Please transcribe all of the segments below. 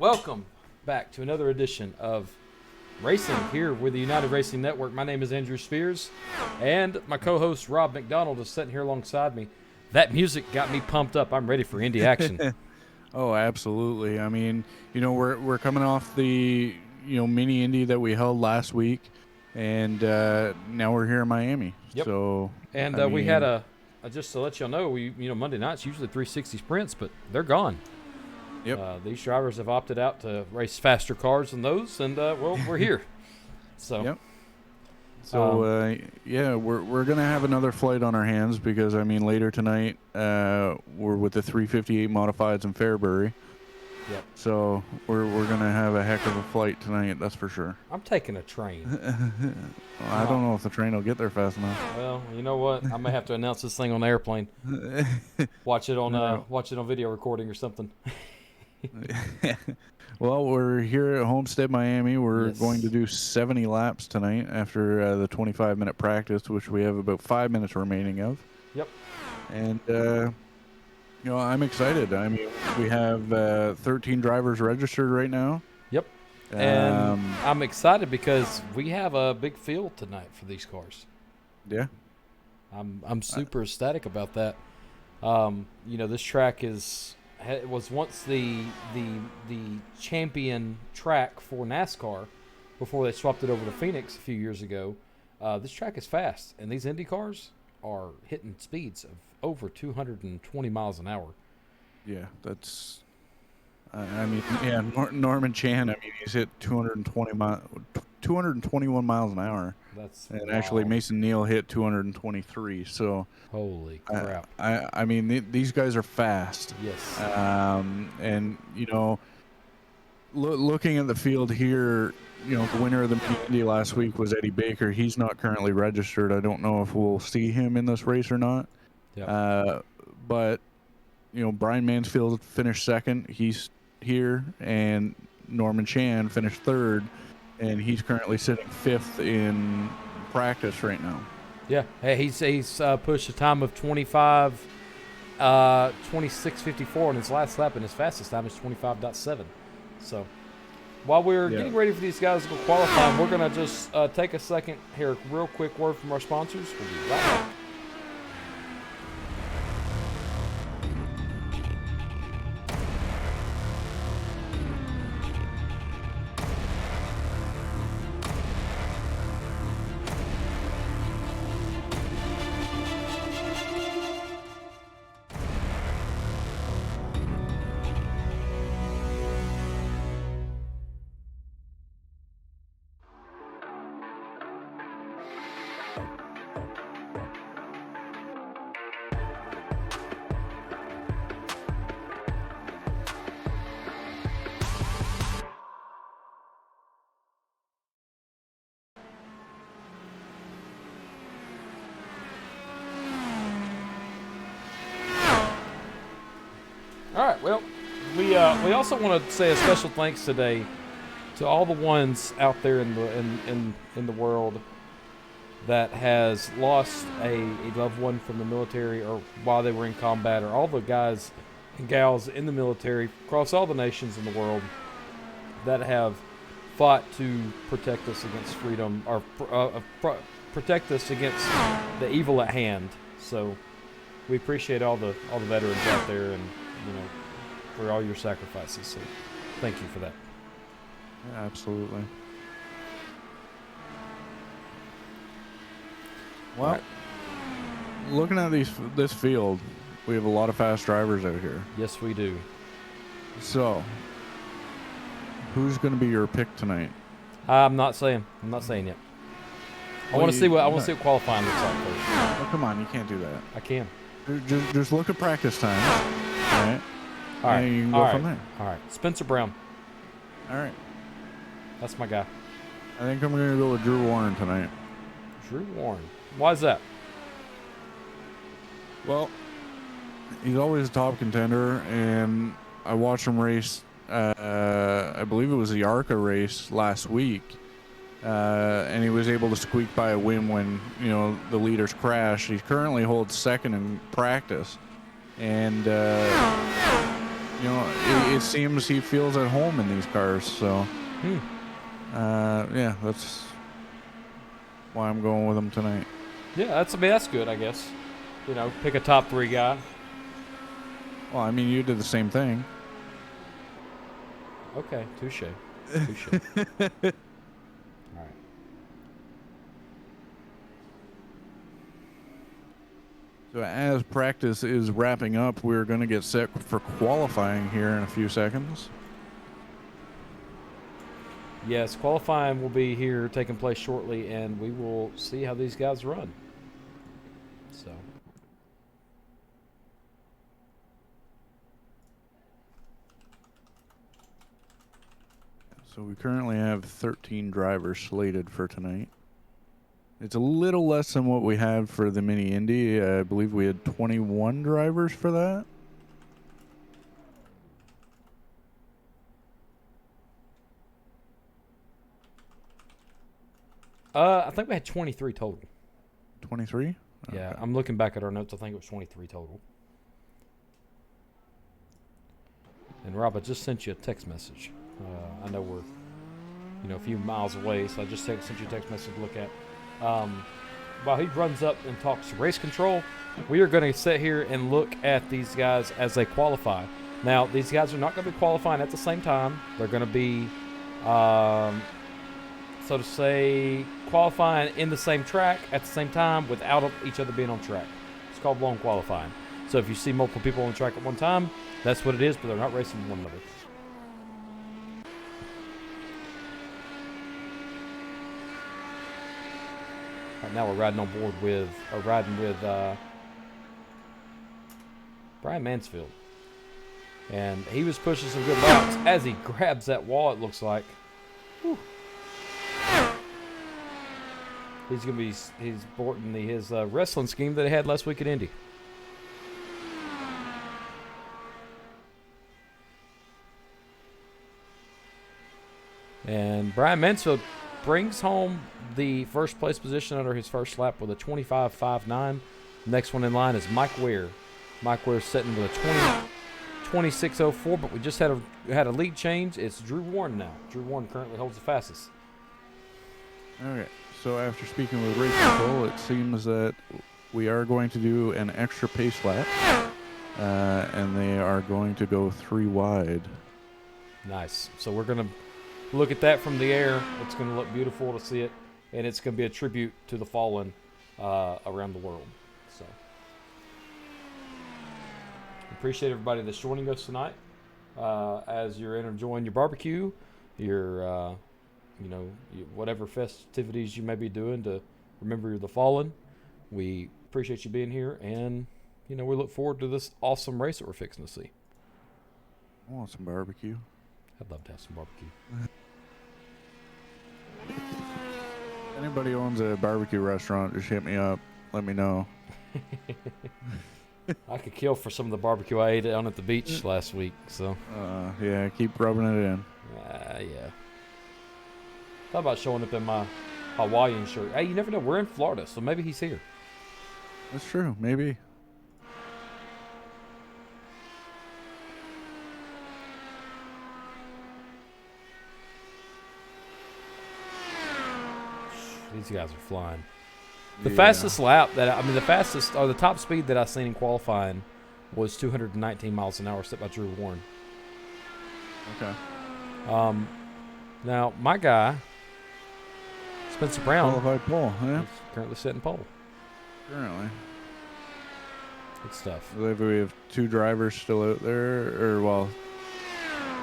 Welcome back to another edition of Racing here with the United Racing Network. My name is Andrew Spears, and my co-host Rob McDonald is sitting here alongside me. That music got me pumped up. I'm ready for Indy action. Oh, absolutely. I mean, we're coming off the mini Indy that we held last week, and now we're here in Miami. Yep. So and we had a just to let y'all know, Monday nights usually 360 sprints, but they're gone. Yep. These drivers have opted out to race faster cars than those, and we're here. So. Yep. So we're gonna have another flight on our hands because later tonight we're with the 358 modifieds in Fairbury. Yep. So we're gonna have a heck of a flight tonight, that's for sure. I'm taking a train. Well, I don't know if the train will get there fast enough. Well, you know what? I may have to announce this thing on the airplane. Watch it on video recording or something. Well, we're here at Homestead, Miami. We're going to do 70 laps tonight after the 25-minute practice, which we have about 5 minutes remaining of. Yep. And, I'm excited. We have 13 drivers registered right now. Yep. And I'm excited because we have a big field tonight for these cars. Yeah. I'm super ecstatic about that. This track was once the champion track for NASCAR before they swapped it over to Phoenix a few years ago. This track is fast, and these Indy cars are hitting speeds of over 220 miles an hour. Yeah, that's Norman Chan, he's hit 221 miles an hour. That's and wild. Actually Mason Neal hit 223. So holy crap! These guys are fast. Yes. And looking at the field here, the winner of the Mini Indy last week was Eddie Baker. He's not currently registered. I don't know if we'll see him in this race or not. Yep. But Brian Mansfield finished second. He's here, and Norman Chan finished third. And he's currently sitting fifth in practice right now. Yeah, hey, he's pushed a time of 26:54 in his last lap, and his fastest time is 25.7. So while we're getting ready for these guys to go qualify, we're going to just take a second here, real quick word from our sponsors. We'll be right back. All right. Well, we also want to say a special thanks today to all the ones out there in the world that has lost a loved one from the military or while they were in combat, or all the guys and gals in the military across all the nations in the world that have fought to protect us against freedom, or protect us against the evil at hand. So we appreciate all the veterans out there, and for all your sacrifices. So thank you for that. Yeah, absolutely. Well, looking at this field, we have a lot of fast drivers out here. Yes, we do. So, who's going to be your pick tonight? I'm not saying yet. I want to see what qualifying looks like first. Oh, come on, you can't do that. I can. Just look at practice times. All right. All right. And you can go from there. All right. Spencer Brown. All right. That's my guy. I think I'm going to go with Drew Warren tonight. Drew Warren. Why is that? Well, he's always a top contender, and I watched him race. I believe it was the ARCA race last week, and he was able to squeak by a win when the leaders crashed. He currently holds second in practice, and You know, it seems he feels at home in these cars. So, yeah, that's why I'm going with him tonight. Yeah, that's good, I guess. You know, pick a top 3 guy. Well, I mean, you did the same thing. Okay, touche. All right. So as practice is wrapping up, we're going to get set for qualifying here in a few seconds. Yes, qualifying will be here taking place shortly, and we will see how these guys run. So. So we currently have 13 drivers slated for tonight. It's a little less than what we had for the mini Indy. I believe we had 21 drivers for that. I think we had 23 total. 23? Yeah, Okay. I'm looking back at our notes. I think it was 23 total. And Rob, I just sent you a text message. I know we're, a few miles away, so I just sent you a text message to look at. While he runs up and talks race control, we are going to sit here and look at these guys as they qualify. Now, these guys are not going to be qualifying at the same time. They're going to be, so to say, qualifying in the same track at the same time without each other being on track. It's called blown qualifying. So if you see multiple people on the track at one time, that's what it is, but they're not racing one another. Right now we're riding with Brian Mansfield. And he was pushing some good laps as he grabs that wall, it looks like. Whew. He's sporting his wrestling scheme that he had last week at Indy. And Brian Mansfield brings home the first place position under his first lap with a 25.59. Next one in line is Mike Ware. Mike Ware sitting with a 26.04, but we just had a lead change. It's Drew Warren now. Drew Warren currently holds the fastest. Okay, so after speaking with race control, it seems that we are going to do an extra pace lap, and they are going to go 3 wide. Nice. So we're going to look at that from the air. It's going to look beautiful to see it, and it's going to be a tribute to the fallen around the world. So appreciate everybody that's joining us tonight as you're enjoying your barbecue, your whatever festivities you may be doing to remember the fallen. We appreciate you being here, and we look forward to this awesome race that we're fixing to see. I want some barbecue. I'd love to have some barbecue. Anybody owns a barbecue restaurant, just hit me up. Let me know. I could kill for some of the barbecue I ate down at the beach last week. So yeah, keep rubbing it in. Yeah. Thought about showing up in my Hawaiian shirt. Hey, you never know. We're in Florida, so maybe he's here. That's true. Maybe. These guys are flying. The fastest lap the top speed that I seen in qualifying was 219 miles an hour set by Drew Warren. Okay. Now, my guy, Spencer Brown, Qualified pole, yeah. is currently sitting pole. Currently. Good stuff. I believe we have 2 drivers still out there, or,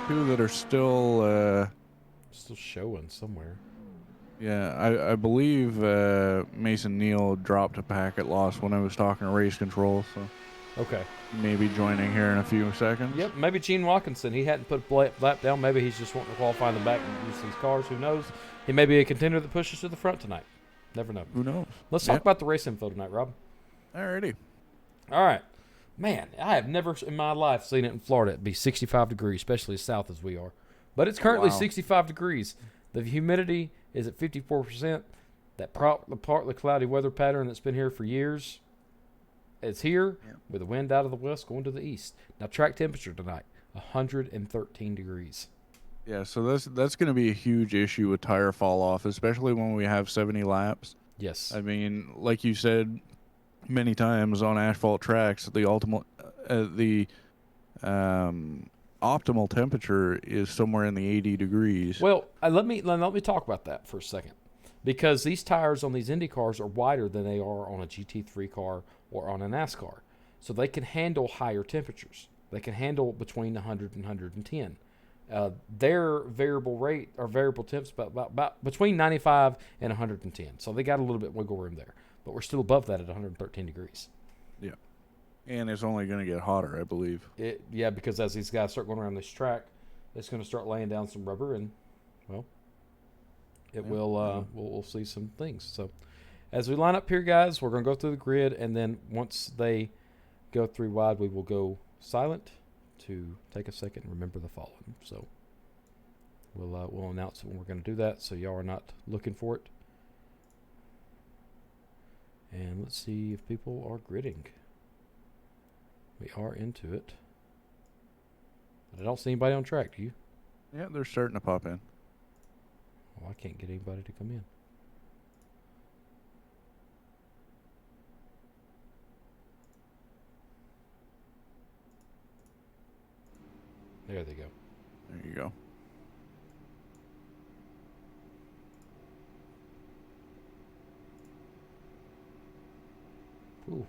2 that are still showing somewhere. Yeah, I believe Mason Neal dropped a packet loss when I was talking to race control, so Okay. maybe joining here in a few seconds. Yep, maybe Gene Watkinson. He hadn't put a lap down. Maybe he's just wanting to qualify in the back and use these cars. Who knows? He may be a contender that pushes to the front tonight. Never know. Who knows? Let's talk about the race info tonight, Rob. Alrighty. All right. Man, I have never in my life seen it in Florida be 65 degrees, especially as south as we are. But it's currently 65 degrees. The humidity is at 54%. That partly cloudy weather pattern that's been here for years, it's here with the wind out of the west going to the east. Now, track temperature tonight, 113 degrees. Yeah, so that's going to be a huge issue with tire fall off, especially when we have 70 laps. Yes. I mean, like you said many times on asphalt tracks, the optimal temperature is somewhere in the 80 degrees. Well, let me talk about that for a second, because these tires on these Indy cars are wider than they are on a GT3 car or on a NASCAR, so they can handle higher temperatures. They can handle between 100 and 110. Their variable rate or variable temps about between 95 and 110. So they got a little bit wiggle room there, but we're still above that at 113 degrees. Yeah. And it's only going to get hotter, I believe. Yeah, because as these guys start going around this track, it's going to start laying down some rubber, and well, we'll see some things. So as we line up here, guys, we're going to go through the grid, and then once they go 3 wide, we will go silent to take a second and remember the fallen. So we'll announce when we're going to do that, so y'all are not looking for it. And let's see if people are gridding. We are into it. But I don't see anybody on track, do you? Yeah, they're starting to pop in. Well, I can't get anybody to come in. There they go. There you go. Ooh.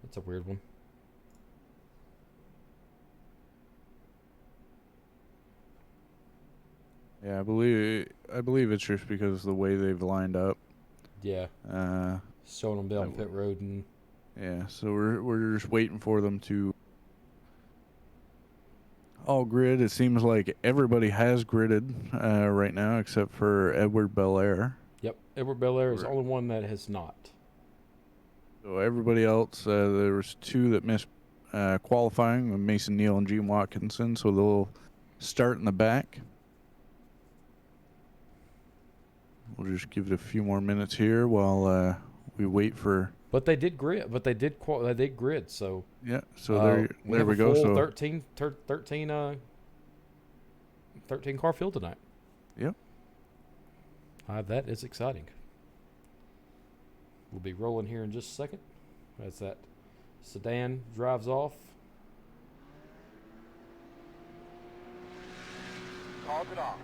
That's a weird one. Yeah, I believe it's just because of the way they've lined up. Yeah. Showing them down pit road and yeah, so we're just waiting for them to all grid. It seems like everybody has gridded right now except for Edward Belair. Yep, Edward Belair is the only one that has not. So everybody else, there was 2 that missed qualifying with Mason Neal and Gene Watkinson, so they'll start in the back. We'll just give it a few more minutes here while we wait for. But they did grid. But they did grid. So yeah. So there we go. So So 13 car field tonight. Yep. That is exciting. We'll be rolling here in just a second as that sedan drives off. Calls it off.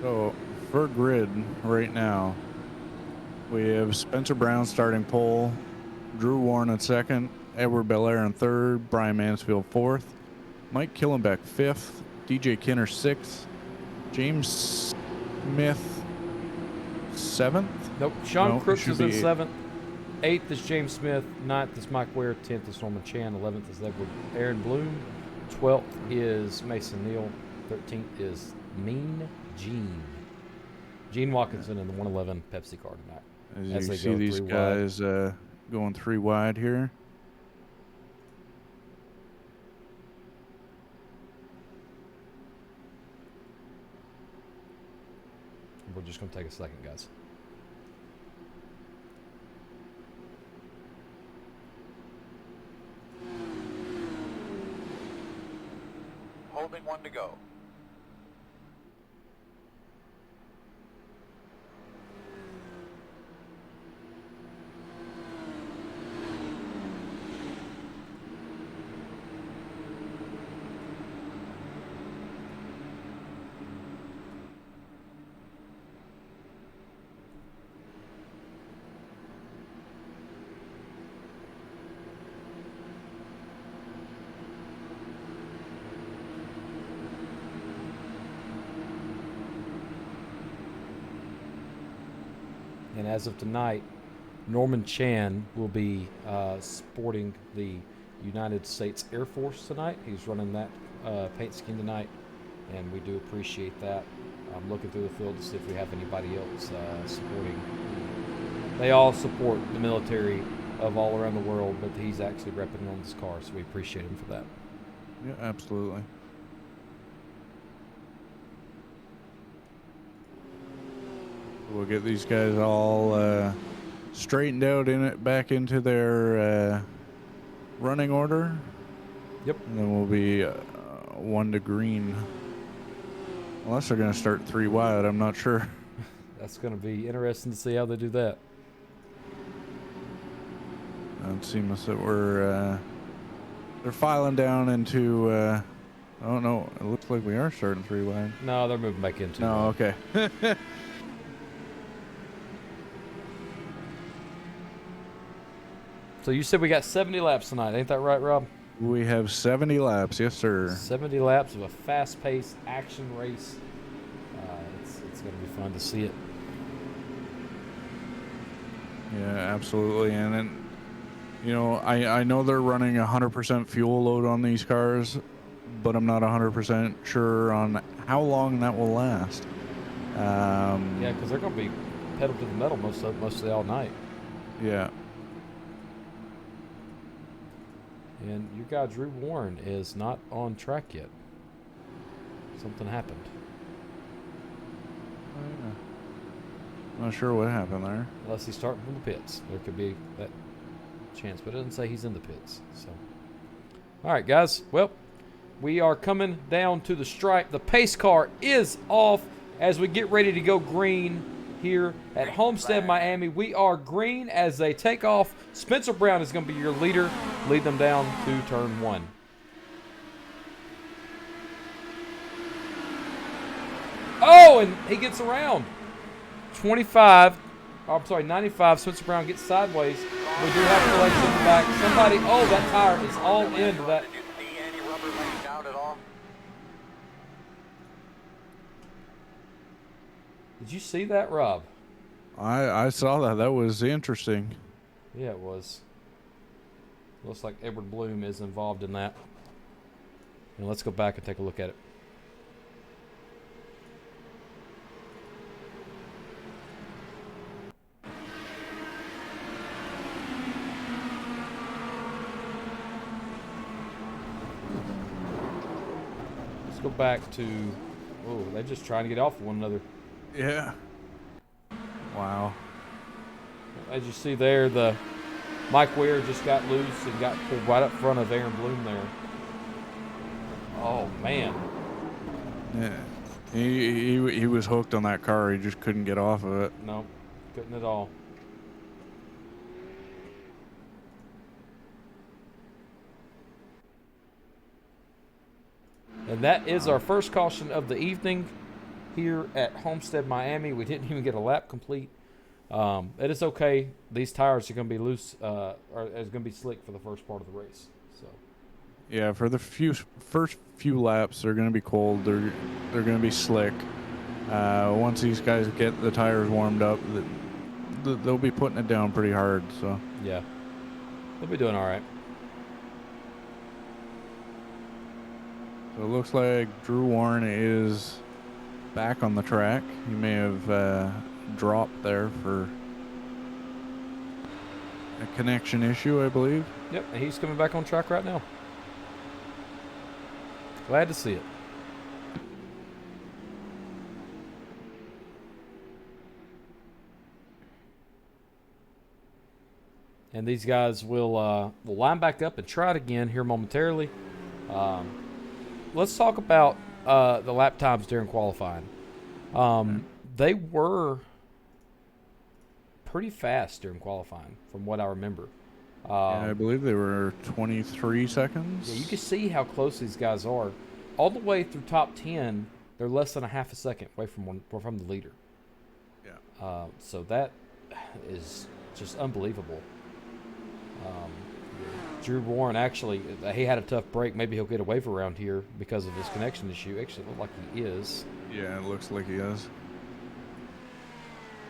So for grid right now, we have Spencer Brown starting pole, Drew Warren in second, Edward Belair in third, Brian Mansfield fourth, Mike Killenbeck fifth, DJ Kinner sixth, James Smith seventh. Nope. Sean No, Crooks should is in be seventh. 8th is James Smith. 9th is Mike Ware. 10th is Norman Chan. 11th is Aaron Bloom. 12th is Mason Neal. 13th is Mean Gene. Gene Watkinson in the 111 Pepsi car tonight. As you see these guys going 3 wide here. We're just going to take a second, guys. Holding 1 to go. And as of tonight, Norman Chan will be sporting the United States Air Force tonight. He's running that paint scheme tonight, and we do appreciate that. I'm looking through the field to see if we have anybody else supporting. They all support the military of all around the world, but he's actually repping on this car, so we appreciate him for that. Yeah, absolutely. We'll get these guys all straightened out back into their running order. Yep. And then we'll be 1 to green. Unless they're going to start 3 wide, I'm not sure. That's going to be interesting to see how they do that. It seems that they're filing down into, oh no, it looks like we are starting 3 wide. No, they're moving back into. No, okay. So you said we got 70 laps tonight, ain't that right, Rob? We have 70 laps, yes sir. 70 laps of a fast-paced action race. It's going to be fun to see it. Yeah, absolutely. And then, you know, I know they're running 100% fuel load on these cars, but I'm not 100% sure on how long that will last. Yeah, because they're going to be pedal to the metal mostly all night. Yeah. And your guy Drew Warren is not on track yet. Something happened. Oh, yeah. Not sure what happened there. Unless he's starting from the pits. There could be that chance, but it doesn't say he's in the pits. So, all right, guys. Well, we are coming down to the stripe. The pace car is off as we get ready to go green here at Homestead, Miami. We are green as they take off. Spencer Brown is going to be your leader. Lead them down to turn 1. Oh, and he gets around. 95. Oh, I'm sorry, 95. Spencer Brown gets sideways. We do have collection in the back. Somebody, oh, that tire is all into that. Did you see any rubber laying down at all? Did you see that, Rob? I saw that. That was interesting. Yeah, it was. Looks like Edward Bloom is involved in that. And let's go back and take a look at it. Let's go back to... Oh, they're just trying to get off of one another. Yeah. Wow. As you see there, the Mike Weir just got loose and got pulled right up front of Aaron Bloom there. Oh, man. Yeah. He was hooked on that car. He just couldn't get off of it. No, couldn't at all. And that is our first caution of the evening here at Homestead, Miami. We didn't even get a lap complete. It is okay. These tires are going to be loose, or it's going to be slick for the first part of the race. So, Yeah, for the first few laps, they're going to be cold. They're going to be slick. Once these guys get the tires warmed up, they'll be putting it down pretty hard. So yeah, they'll be doing all right. So it looks like Drew Warren is back on the track. He may have dropped there for a connection issue, I believe. Yep, and he's coming back on track right now. Glad to see it. And these guys will line back up and try it again here momentarily. Let's talk about the lap times during qualifying. They were pretty fast during qualifying, from what I remember. Yeah, I believe they were 23 seconds. Yeah, you can see how close these guys are. All the way through top 10, they're less than a half a second away from the leader. Yeah. So that is just unbelievable. Drew Warren actually, he had a tough break. Maybe he'll get a waiver around here because of his connection issue. Actually, it looked like he is. Yeah, it looks like he is.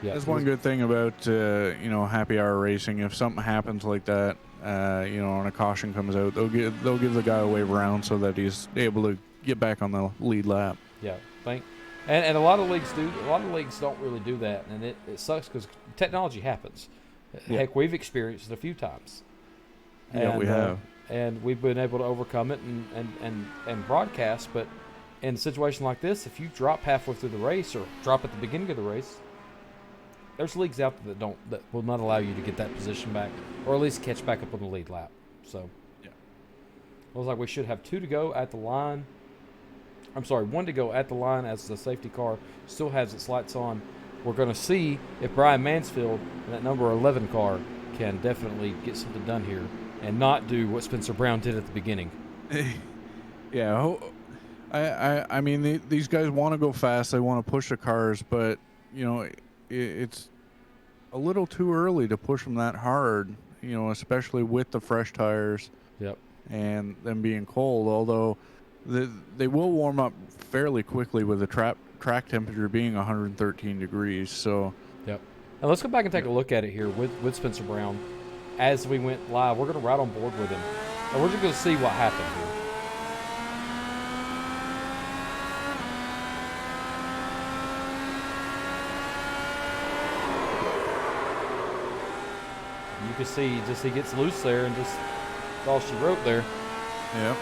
Yeah, That's one good thing about happy hour racing. If something happens like that, and a caution comes out, they'll give the guy a wave around so that he's able to get back on the lead lap. Yeah, and a lot of leagues do. A lot of leagues don't really do that, and it sucks because technology happens. Yeah. Heck, we've experienced it a few times. Yeah, we have. And we've been able to overcome it and broadcast. But in a situation like this, if you drop halfway through the race or drop at the beginning of the race, there's leagues out there that will not allow you to get that position back, or at least catch back up on the lead lap. So, Yeah. it looks like we should have 2 to go at the line. I'm sorry, 1 to go at the line as the safety car still has its lights on. We're going to see if Brian Mansfield and that number 11 car can definitely get something done here and not do what Spencer Brown did at the beginning. Yeah, I mean, these guys want to go fast. They want to push the cars, but, you know, it's a little too early to push them that hard, you know, especially with the fresh tires. Yep. And them being cold, although they will warm up fairly quickly with the track temperature being 113 degrees. So, yep. And let's go back and take a look at it here with Spencer Brown. As we went live, we're going to ride on board with him, and we're just going to see what happened here. You can see he gets loose there, and just that's all she wrote there. yeah.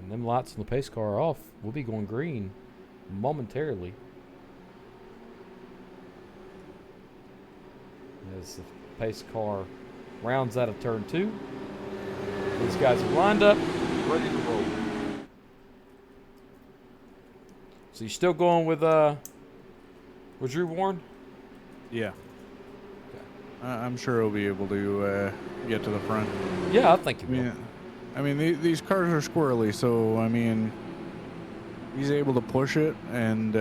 And them lights on the pace car are off. We'll be going green momentarily. As the pace car rounds out of turn 2. These guys are lined up, ready to roll. So you're still going with Drew Warren? Yeah. I'm sure he'll be able to get to the front. Yeah, I think he will. I mean, these cars are squirrely, so, I mean, he's able to push it, and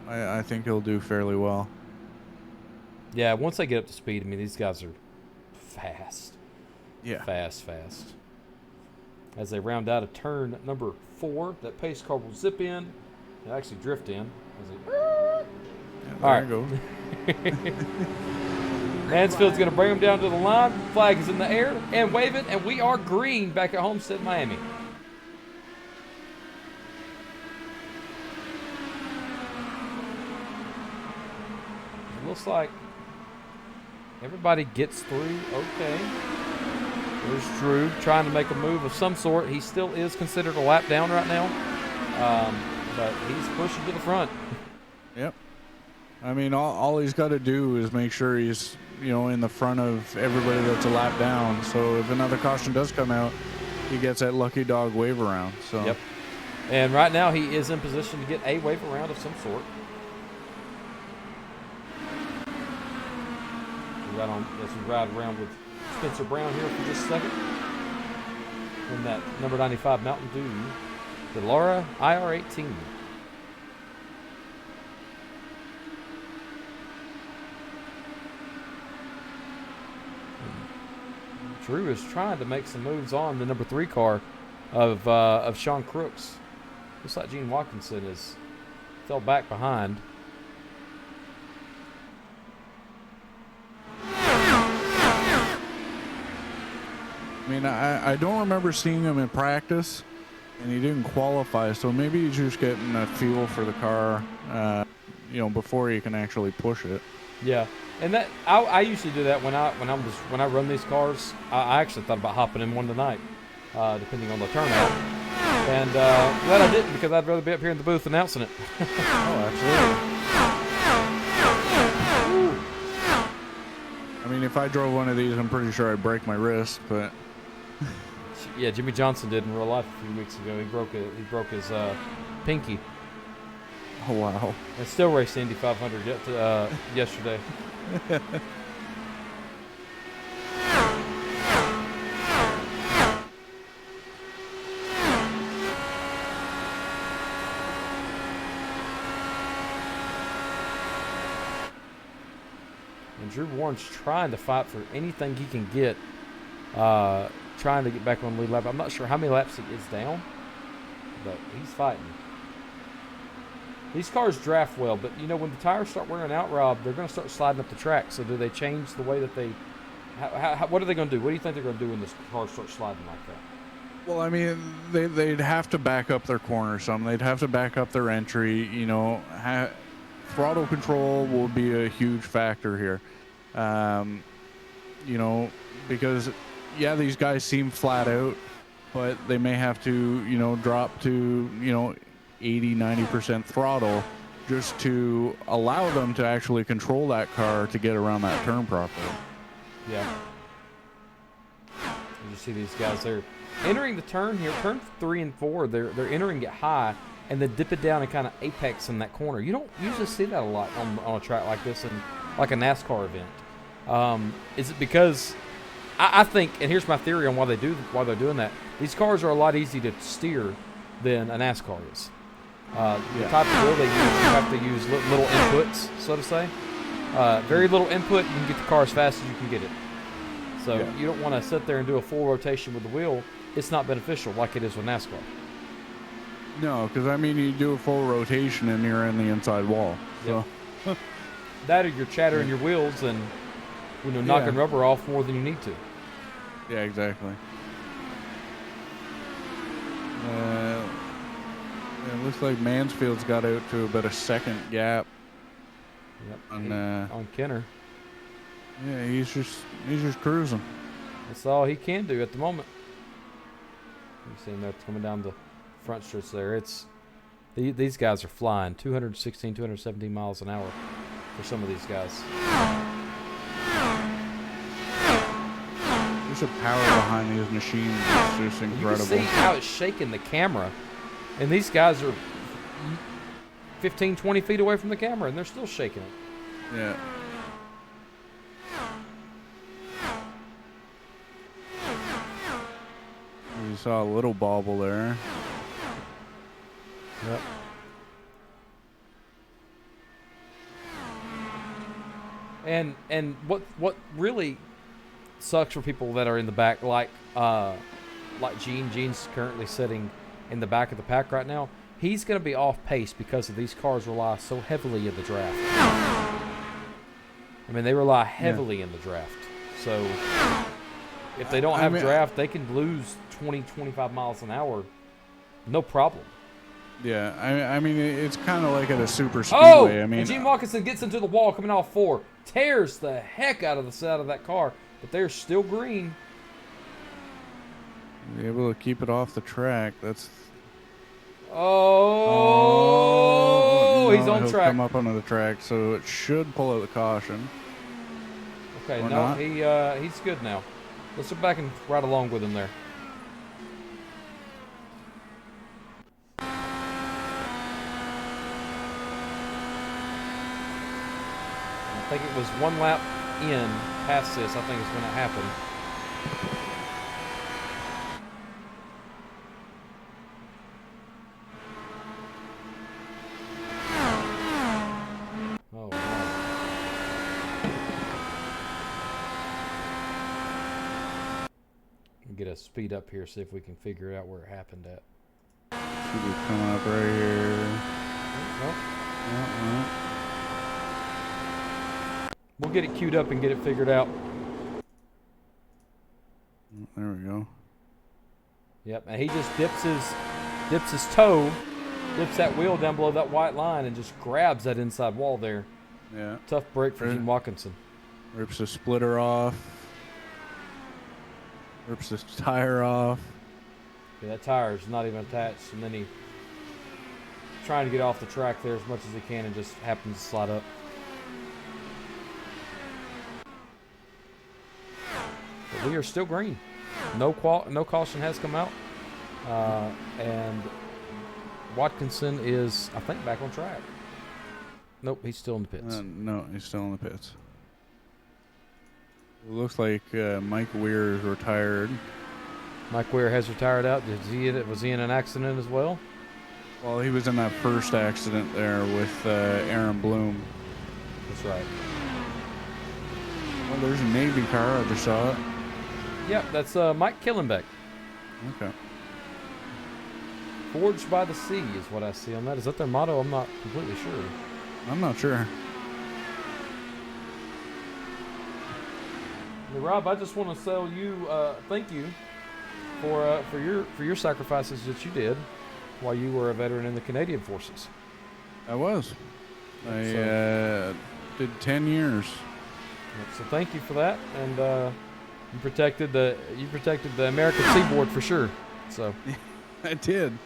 I think he'll do fairly well. Yeah, once they get up to speed, I mean, these guys are fast. Yeah. Fast. As they round out of turn number 4, that pace car will zip in and actually drift in. Yeah, All right. There you go. Mansfield's going to bring them down to the line. Flag is in the air and wave it, and we are green back at Homestead, Miami. It looks like everybody gets through okay. There's Drew trying to make a move of some sort. He still is considered a lap down right now, but he's pushing to the front. Yep. I mean, all he's got to do is make sure he's, you know, in the front of everybody that's a lap down. So if another caution does come out, he gets that lucky dog wave around. So. Yep. And right now he is in position to get a wave around of some sort. As we ride around with Spencer Brown here for just a second. In that number 95 Mountain Dew, the Laura IR18. Drew is trying to make some moves on the number 3 car of Sean Crooks. Looks like Gene Watkinson is fell back behind. I mean, I don't remember seeing him in practice, and he didn't qualify, so maybe he's just getting a feel for the car, you know, before he can actually push it. Yeah, and that I usually do that when I run these cars. I actually thought about hopping in one tonight, depending on the turnout. And glad I didn't, because I'd rather be up here in the booth announcing it. Oh, absolutely. I mean, if I drove one of these, I'm pretty sure I'd break my wrist, but. Yeah, Jimmy Johnson did in real life a few weeks ago. He broke his pinky. Oh, wow. And still raced the Indy 500 yesterday. And Drew Warren's trying to fight for anything he can get, trying to get back on the lead lap. I'm not sure how many laps he is down, but he's fighting. These cars draft well, but, you know, when the tires start wearing out, Rob, they're going to start sliding up the track. So do they change the way that they what are they going to do? What do you think they're going to do when this car starts sliding like that? Well, I mean, they'd have to back up their corner some. They'd have to back up their entry, you know. throttle control will be a huge factor here. You know, because yeah, these guys seem flat out, but they may have to, you know, drop to, you know, 80-90% throttle just to allow them to actually control that car to get around that turn properly. Yeah. You see these guys, they're entering the turn here, turn 3 and 4, they're entering it high and then dip it down and kind of apex in that corner. You don't usually see that a lot on a track like this and like a NASCAR event. Is it because I think, and here's my theory on why they're doing that. These cars are a lot easier to steer than a NASCAR is. The type of wheel they use, you have to use little inputs, so to say. Very little input, you can get the car as fast as you can get it. So you don't want to sit there and do a full rotation with the wheel. It's not beneficial like it is with NASCAR. No, because I mean, you do a full rotation and you're in the inside wall. So. Yep. That or you're chattering your wheels and, you know, knocking rubber off more than you need to. Yeah, exactly. It looks like Mansfield's got out to about a second gap. Yep. On Kenner. Yeah, he's just cruising. That's all he can do at the moment. You see him there coming down the front stretch there. These guys are flying 216, 217 miles an hour for some of these guys. There's a power behind these machines. It's just incredible. You can see how it's shaking the camera. And these guys are 15, 20 feet away from the camera, and they're still shaking it. Yeah. You saw a little bobble there. Yep. And what really sucks for people that are in the back, like Gene. Gene's currently sitting in the back of the pack right now. He's going to be off pace because of these cars rely so heavily in the draft. I mean, they rely heavily in the draft. So if they don't have draft, they can lose 20, 25 miles an hour. No problem. Yeah, I mean, it's kind of like at a super speedway. Oh! I mean, And Gene Watkinson gets into the wall coming off 4. Tears the heck out of the side of that car. But they're still green. Be able to keep it off the track. That's... Oh, no, he's on he'll track. Come up onto the track, so it should pull out the caution. Okay, or no, not. he's good now. Let's go back and ride along with him there. I think it was one lap in past this. I think it's when it happened. Oh, wow. Get a speed up here, see if we can figure out where it happened at. Should be coming up right here. Nope. No. We'll get it queued up and get it figured out. There we go. Yep, and he just dips his toe, dips that wheel down below that white line, and just grabs that inside wall there. Yeah. Tough break for Gene Watkinson. Rips the splitter off. Rips the tire off. Yeah, that tire's not even attached, and then he's trying to get off the track there as much as he can and just happens to slide up. But we are still green. No caution has come out. And Watkinson is, I think, back on track. Nope, he's still in the pits. No, he's still in the pits. It looks like Mike Weir is retired. Mike Weir has retired out. Was he in an accident as well? Well, he was in that first accident there with Aaron Bloom. That's right. Oh, there's a Navy car. I just saw it. Yep, that's Mike Killenbeck. Okay. Forged by the Sea is what I see on that. Is that their motto? I'm not completely sure. I'm not sure. Hey, Rob, I just want to tell you thank you for your sacrifices that you did while you were a veteran in the Canadian Forces. I was. I did 10 years. So thank you for that, and you protected the American seaboard for sure. So I did.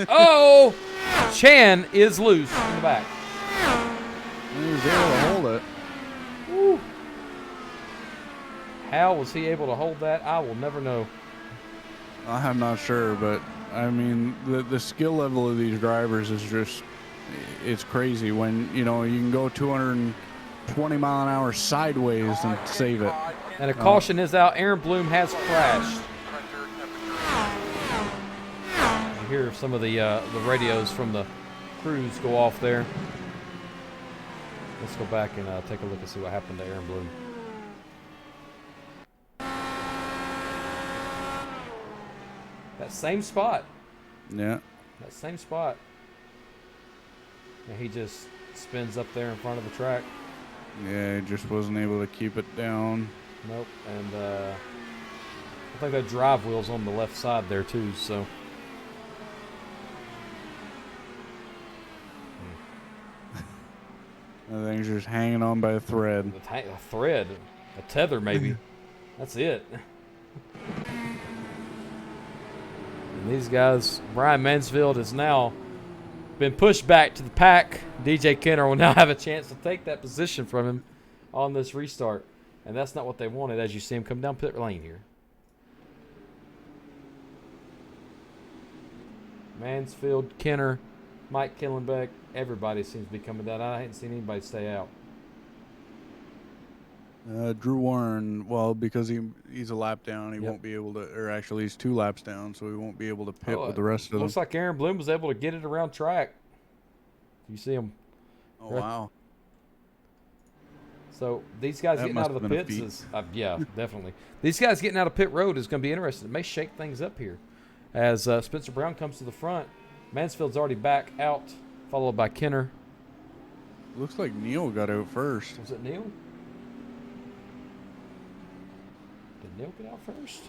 oh, Chan is loose in the back. He was able to hold it. Woo. How was he able to hold that? I will never know. I'm not sure, but I mean, the skill level of these drivers is just, it's crazy when, you know, you can go 220 mile an hour sideways and save it. And a caution is out. Aaron Bloom has crashed. I hear some of the radios from the crews go off there. Let's go back and take a look and see what happened to Aaron Bloom. That same spot. Yeah. That same spot. And he just spins up there in front of the track. Yeah, he just wasn't able to keep it down. Nope. And I think that drive wheel's on the left side there too, so. The thing's just hanging on by a thread. A thread. A tether maybe. That's it. And these guys, Brian Mansfield has now been pushed back to the pack. DJ Kenner will now have a chance to take that position from him on this restart. And that's not what they wanted as you see him come down pit lane here. Mansfield, Kenner, Mike Killenbeck, everybody seems to be coming down. I haven't seen anybody stay out. Drew Warren, well, because he's a lap down, he Yep. won't be able to, or actually he's 2 laps down, so he won't be able to pit with the rest of them. Looks like Aaron Bloom was able to get it around track. You see him. Oh, wow. So these guys That getting must out of the have been a pits feat. is, yeah, definitely. These guys getting out of pit road is going to be interesting. It may shake things up here as Spencer Brown comes to the front. Mansfield's already back out, followed by Kenner. Looks like Neil got out first. Was it Neil? Did Neil get out first?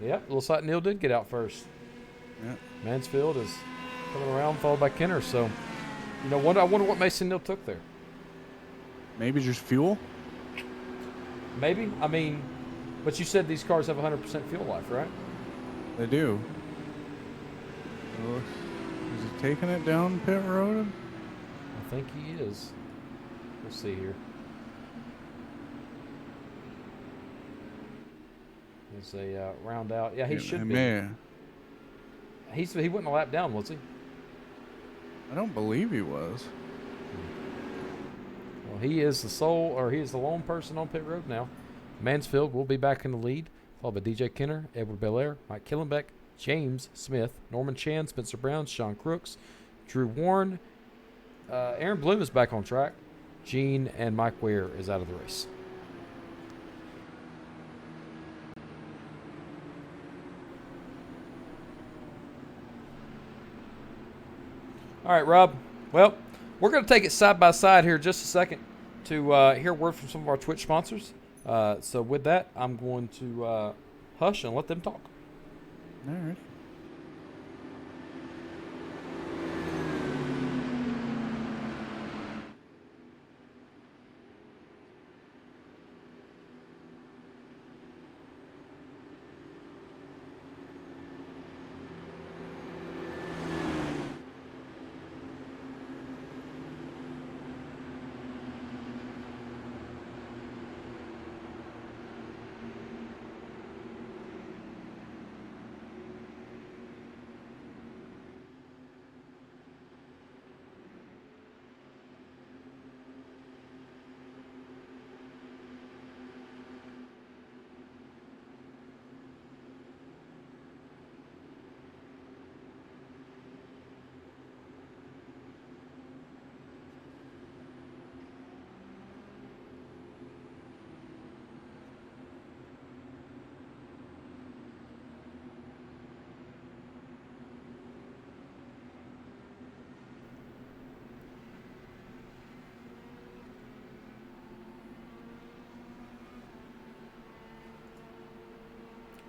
Yep, looks like Neil did get out first. Yeah. Mansfield is coming around, followed by Kenner. So, you know, I wonder what Mason Neal took there. Maybe just fuel? Maybe. I mean, but you said these cars have 100% fuel life, right? They do. Oh, is he taking it down pit road? I think he is. We'll see here. There's a round out. Yeah, he should be. He wasn't a lap down, was he? I don't believe he was. Well, he is the lone person on pit road now. Mansfield will be back in the lead, followed by DJ Kenner, Edward Belair, Mike Killenbeck, James Smith, Norman Chan, Spencer Brown, Sean Crooks, Drew Warren. Aaron Bloom is back on track. Gene and Mike Ware is out of the race. All right, Rob. Well, we're going to take it side by side here just a second to hear a word from some of our Twitch sponsors. So with that, I'm going to hush and let them talk. All right.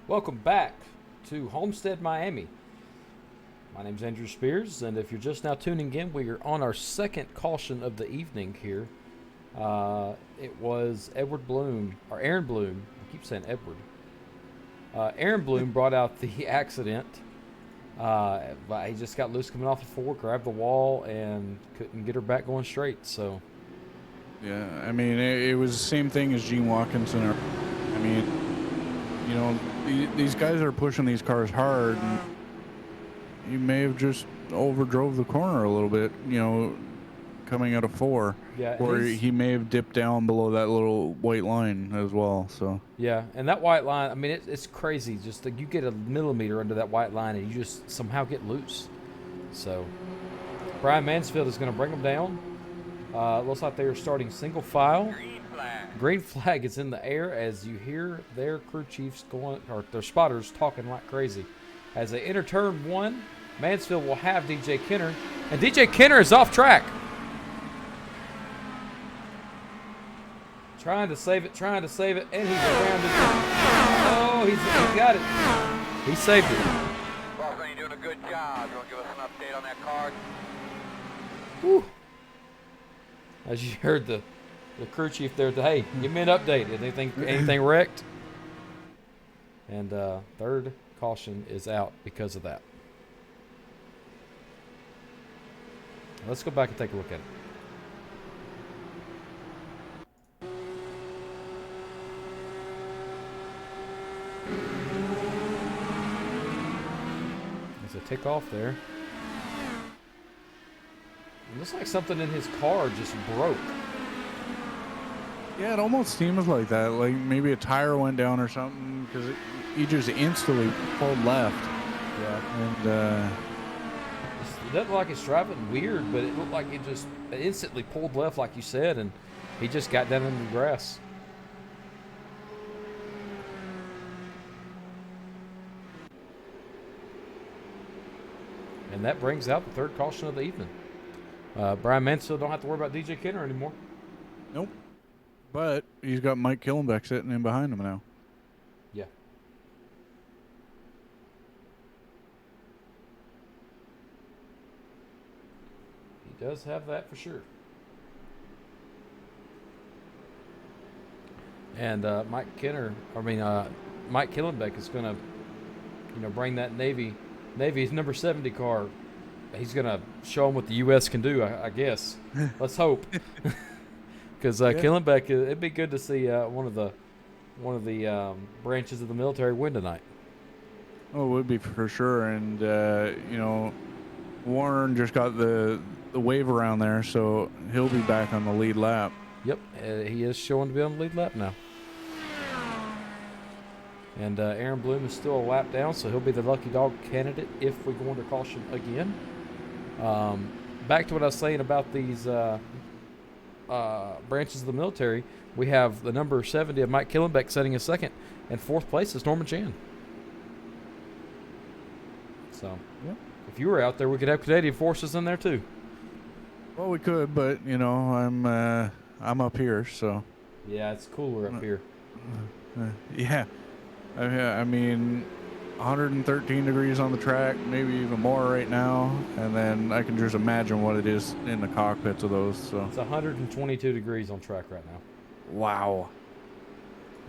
Welcome back to Homestead, Miami. My name's Andrew Spears, and if you're just now tuning in, we are on our second caution of the evening here. It was Edward Bloom, or Aaron Bloom. I keep saying Edward. Aaron Bloom brought out the accident. He just got loose coming off the fork, grabbed the wall, and couldn't get her back going straight. So, Yeah, I mean, it was the same thing as Gene Watkinson. I mean, you know, these guys are pushing these cars hard, and he may have just overdrove the corner a little bit, you know, coming out of 4. yeah, Or he may have dipped down below that little white line as well. So yeah, and that white line, I mean, it's crazy. Just that you get a millimeter under that white line, and you just somehow get loose. So, Brian Mansfield is going to bring them down. Looks like they are starting single file. Green flag. Green flag is in the air as you hear their crew chiefs going, or their spotters talking like crazy. As they enter turn 1, Mansfield will have DJ Kenner, and DJ Kenner is off track. Trying to save it, and he's around it. Oh, he's got it. He saved it. Boss, you're doing a good job. You want to give us an update on that car? Whew. As you heard the crew chief there, hey, give me an update. Anything wrecked? And third caution is out because of that. Let's go back and take a look at it. There's a tick off there. It looks like something in his car just broke. yeah, it almost seems like that. Like maybe a tire went down or something, because he just instantly pulled left. Yeah. And It doesn't look like it's driving weird, but it looked like it just instantly pulled left, like you said, and he just got down in the grass. And that brings out the third caution of the evening. Brian Mansfield don't have to worry about DJ Kenner anymore. nope. But he's got Mike Killenbeck sitting in behind him now. Yeah. He does have that for sure. And Mike Killenbeck is going to, bring that Navy's number 70 car. He's going to show him what the U.S. can do, I guess. Let's hope. Because Killenbeck, it'd be good to see one of the branches of the military win tonight. Oh, it would be for sure. And, Warren just got the wave around there, so he'll be back on the lead lap. Yep, he is showing to be on the lead lap now. And Aaron Bloom is still a lap down, so he'll be the lucky dog candidate if we go under caution again. Back to what I was saying about these branches of the military, we have the number 70 of Mike Killenbeck setting in second, and fourth place is Norman Chan. So, if you were out there, we could have Canadian forces in there too. Well, we could, but I'm up here, so Yeah, it's cooler up here. yeah. I mean, 113 degrees on the track, maybe even more right now, and then I can just imagine what it is in the cockpits of those. So It's 122 degrees on track right now. wow.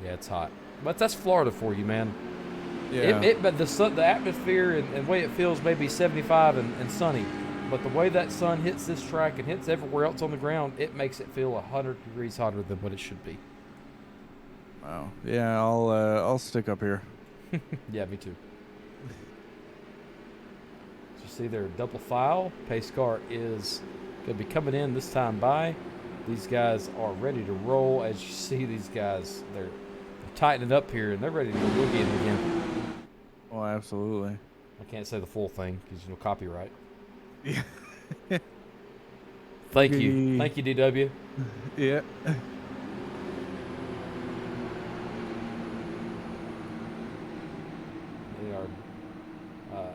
Yeah, it's hot, but that's Florida for you, man. Yeah. But the atmosphere and the way it feels may be 75 and sunny, but the way that sun hits this track and hits everywhere else on the ground, it makes it feel 100 degrees hotter than what it should be. Wow. Yeah, I'll stick up here. Yeah, me too. You see their double file. Pace car is going to be coming in this time by. These guys are ready to roll. As you see, these guys, they're tightening up here, and they're ready to go boogie again. Oh, absolutely. I can't say the full thing because copyright. Yeah. Thank you, DW. Yeah. They are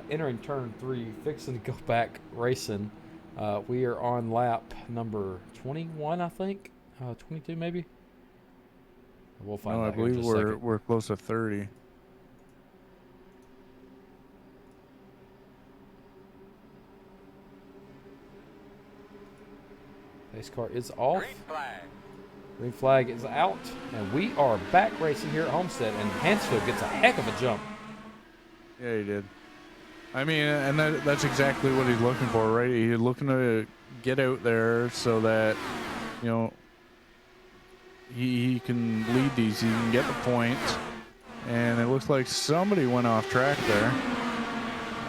entering turn 3, fixing to go back racing. We are on lap number 21, I think. 22 maybe. We'll find No, out I here in believe just a second. we're close to 30. Pace car is off. Green flag. Green flag is out, and we are back racing here at Homestead, and Hansfield gets a heck of a jump. Yeah, he did. I mean, and that's exactly what he's looking for, right? He's looking to get out there so that, you know, he can lead these, he can get the points. And it looks like somebody went off track there.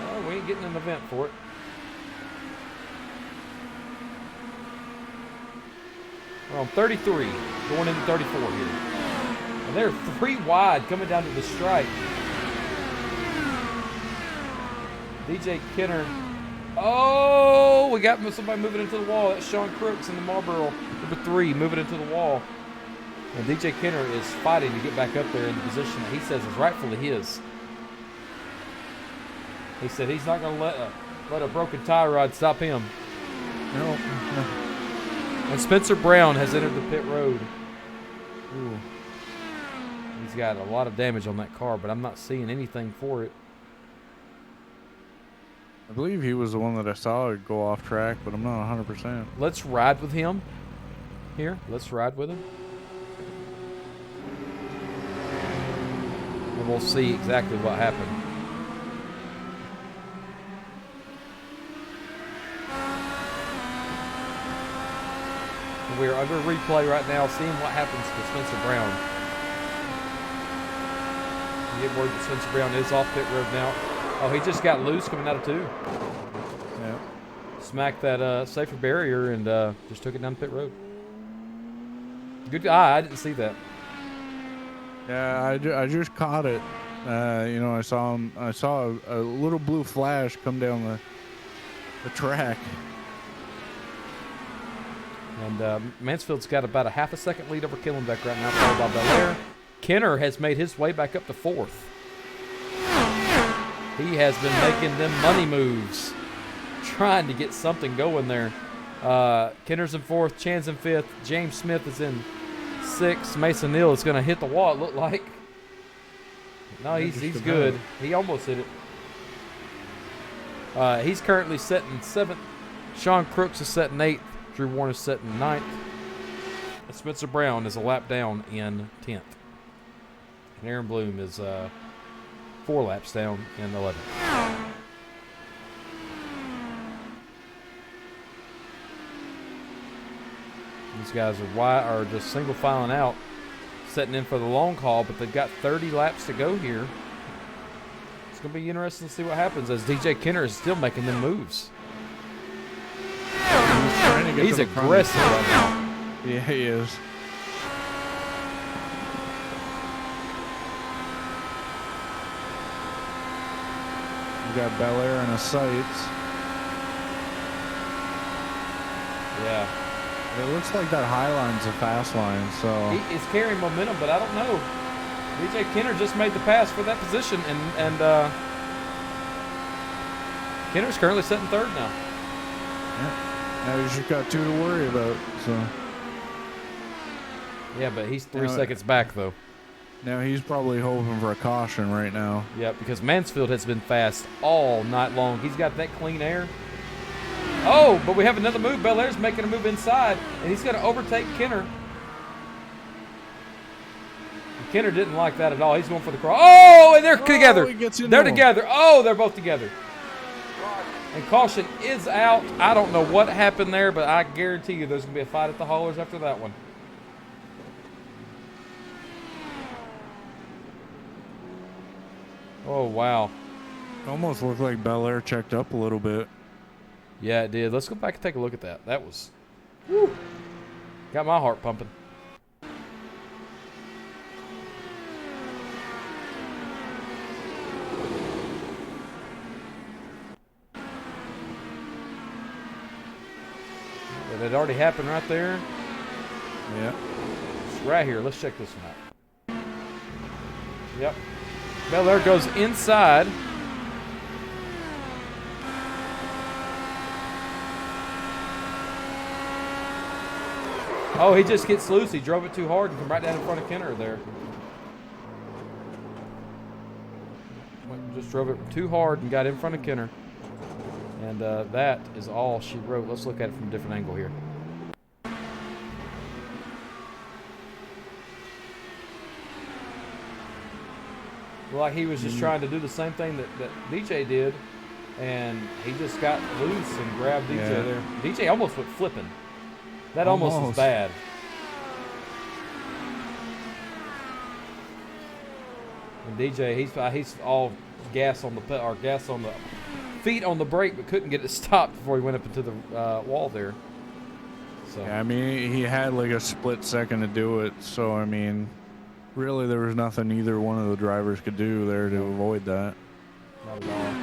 Well, we ain't getting an event for it. We're on 33, going into 34 here. And they're 3 wide coming down to the stripe. DJ Kenner. Oh, we got somebody moving into the wall. That's Sean Crooks in the Marlboro, number 3, moving into the wall. And DJ Kenner is fighting to get back up there in the position that he says is rightfully his. He said he's not going to let a broken tie rod stop him. No. And Spencer Brown has entered the pit road. Ooh. He's got a lot of damage on that car, but I'm not seeing anything for it. I believe he was the one that I saw go off track, but I'm not 100%. Let's ride with him here. Let's ride with him. And we'll see exactly what happened. And we are under replay right now, seeing what happens to Spencer Brown. You get word that Spencer Brown is off pit road now. Oh, he just got loose coming out of 2. Yeah. Smacked that safer barrier and just took it down pit road. Good guy. I didn't see that. Yeah, I just caught it. You know, I saw him. I saw a little blue flash come down the track. And Mansfield's got about a half a second lead over Killenbeck right now, followed by Belair. Kenner has made his way back up to 4th. He has been making them money moves, trying to get something going there. Kenner's in 4th, Chan's in 5th, James Smith is in 6th. Mason Neal is going to hit the wall, it looked like. No, he's good. He almost hit it. He's currently setting 7th. Sean Crooks is setting 8th. Drew Warren is setting 9th. And Spencer Brown is a lap down in 10th. And Aaron Bloom is 4 laps down in 11th. These guys are just single filing out, setting in for the long haul, but they've got 30 laps to go here. It's going to be interesting to see what happens as DJ Kenner is still making them moves. He's aggressive right now. Yeah, he is. We got Belair in his sights. Yeah. It looks like that high line's a fast line, so He is carrying momentum, but I don't know. DJ Kenner just made the pass for that position, and Kenner's currently sitting 3rd now. yeah. Now he's just got 2 to worry about. So Yeah, but he's 3 seconds back, though. now he's probably hoping for a caution right now. Yeah, because Mansfield has been fast all night long. He's got that clean air. Oh, but we have another move. Belair's making a move inside, and he's going to overtake Kenner. And Kenner didn't like that at all. He's going for the cross. Oh, and they're together. They're together. Oh, they're both together. And caution is out. I don't know what happened there, but I guarantee you there's going to be a fight at the haulers after that one. Oh, wow. Almost looked like Belair checked up a little bit. Yeah, it did. Let's go back and take a look at that. That was, whew, got my heart pumping. It had already happened right there. Yeah. It's right here. Let's check this one out. Yep. Belair goes inside. Oh, he just gets loose. He drove it too hard and come right down in front of Kenner there. Just drove it too hard and got in front of Kenner. And that is all she wrote. Let's look at it from a different angle here. like he was just trying to do the same thing that DJ did, and he just got loose and grabbed DJ there. DJ almost went flipping. That almost was bad. And DJ, he's all gas on the feet on the brake, but couldn't get it stopped before he went up into the wall there. So yeah, I mean, he had like a split second to do it. So I mean, really, there was nothing either one of the drivers could do there to avoid that. Not at all.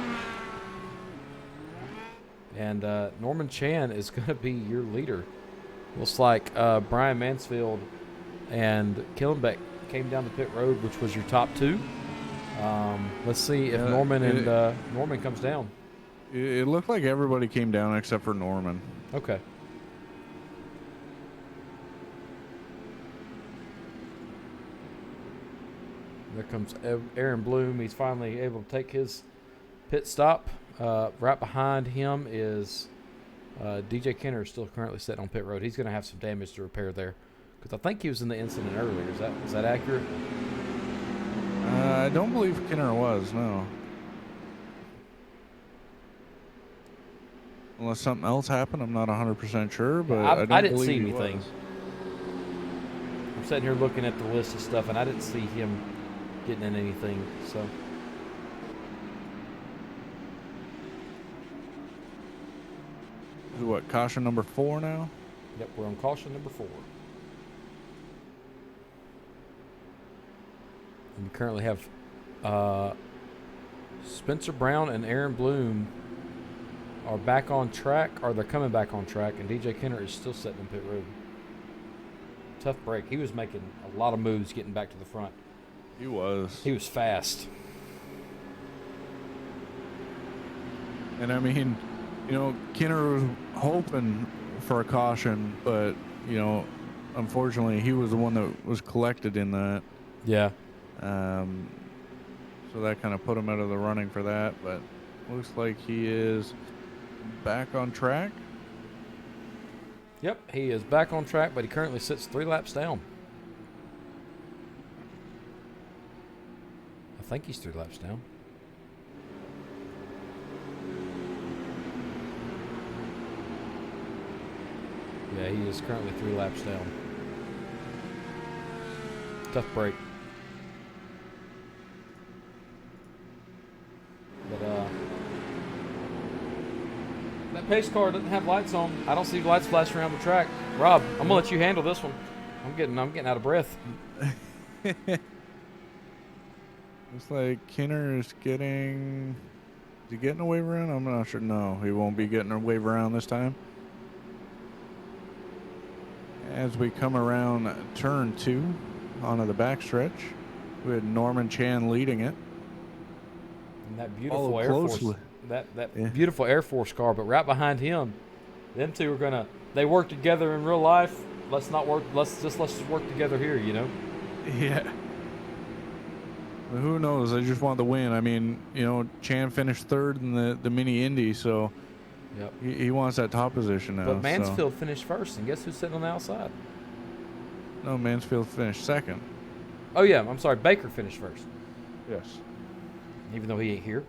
And Norman Chan is going to be your leader. Looks like Brian Mansfield and Killenbeck came down the pit road, which was your top two. Let's see if Norman comes down. It looked like everybody came down except for Norman. Okay. There comes Aaron Bloom. He's finally able to take his pit stop. Right behind him is DJ Kenner, still currently sitting on pit road. He's going to have some damage to repair there, because I think he was in the incident earlier. Is that accurate? I don't believe Kenner was, no. Unless something else happened, I'm not 100% sure, but I didn't see anything. I'm sitting here looking at the list of stuff, and I didn't see him getting in anything. So what, caution number 4 now? Yep, we're on caution number 4. And we currently have Spencer Brown and Aaron Bloom are back on track, or they're coming back on track, and DJ Kenner is still sitting in pit road. Tough break. He was making a lot of moves getting back to the front. He was. He was fast. And I mean, you know, Kenner was hoping for a caution, but, you know, unfortunately he was the one that was collected in that. Yeah. So that kind of put him out of the running for that, but looks like he is back on track. Yep, he is back on track, but he currently sits 3 laps down. I think he's 3 laps down. Yeah, he is currently 3 laps down. Tough break. But that pace car doesn't have lights on. I don't see lights flashing around the track. Rob, I'm gonna let you handle this one. I'm getting out of breath. Looks like Kenner is getting. Is he getting a wave around? I'm not sure. No, he won't be getting a wave around this time. As we come around turn 2 onto the backstretch, we had Norman Chan leading it. And that beautiful Air Force, that beautiful Air Force car, but right behind him, them two are they work together in real life. Let's just work together here, you know? Yeah. But who knows? They just want the win. I mean, you know, Chan finished 3rd in the mini Indy, so yep. he wants that top position now. But Mansfield finished 1st, and guess who's sitting on the outside? No, Mansfield finished 2nd. Oh, yeah, I'm sorry. Baker finished 1st. Yes. Even though he ain't here.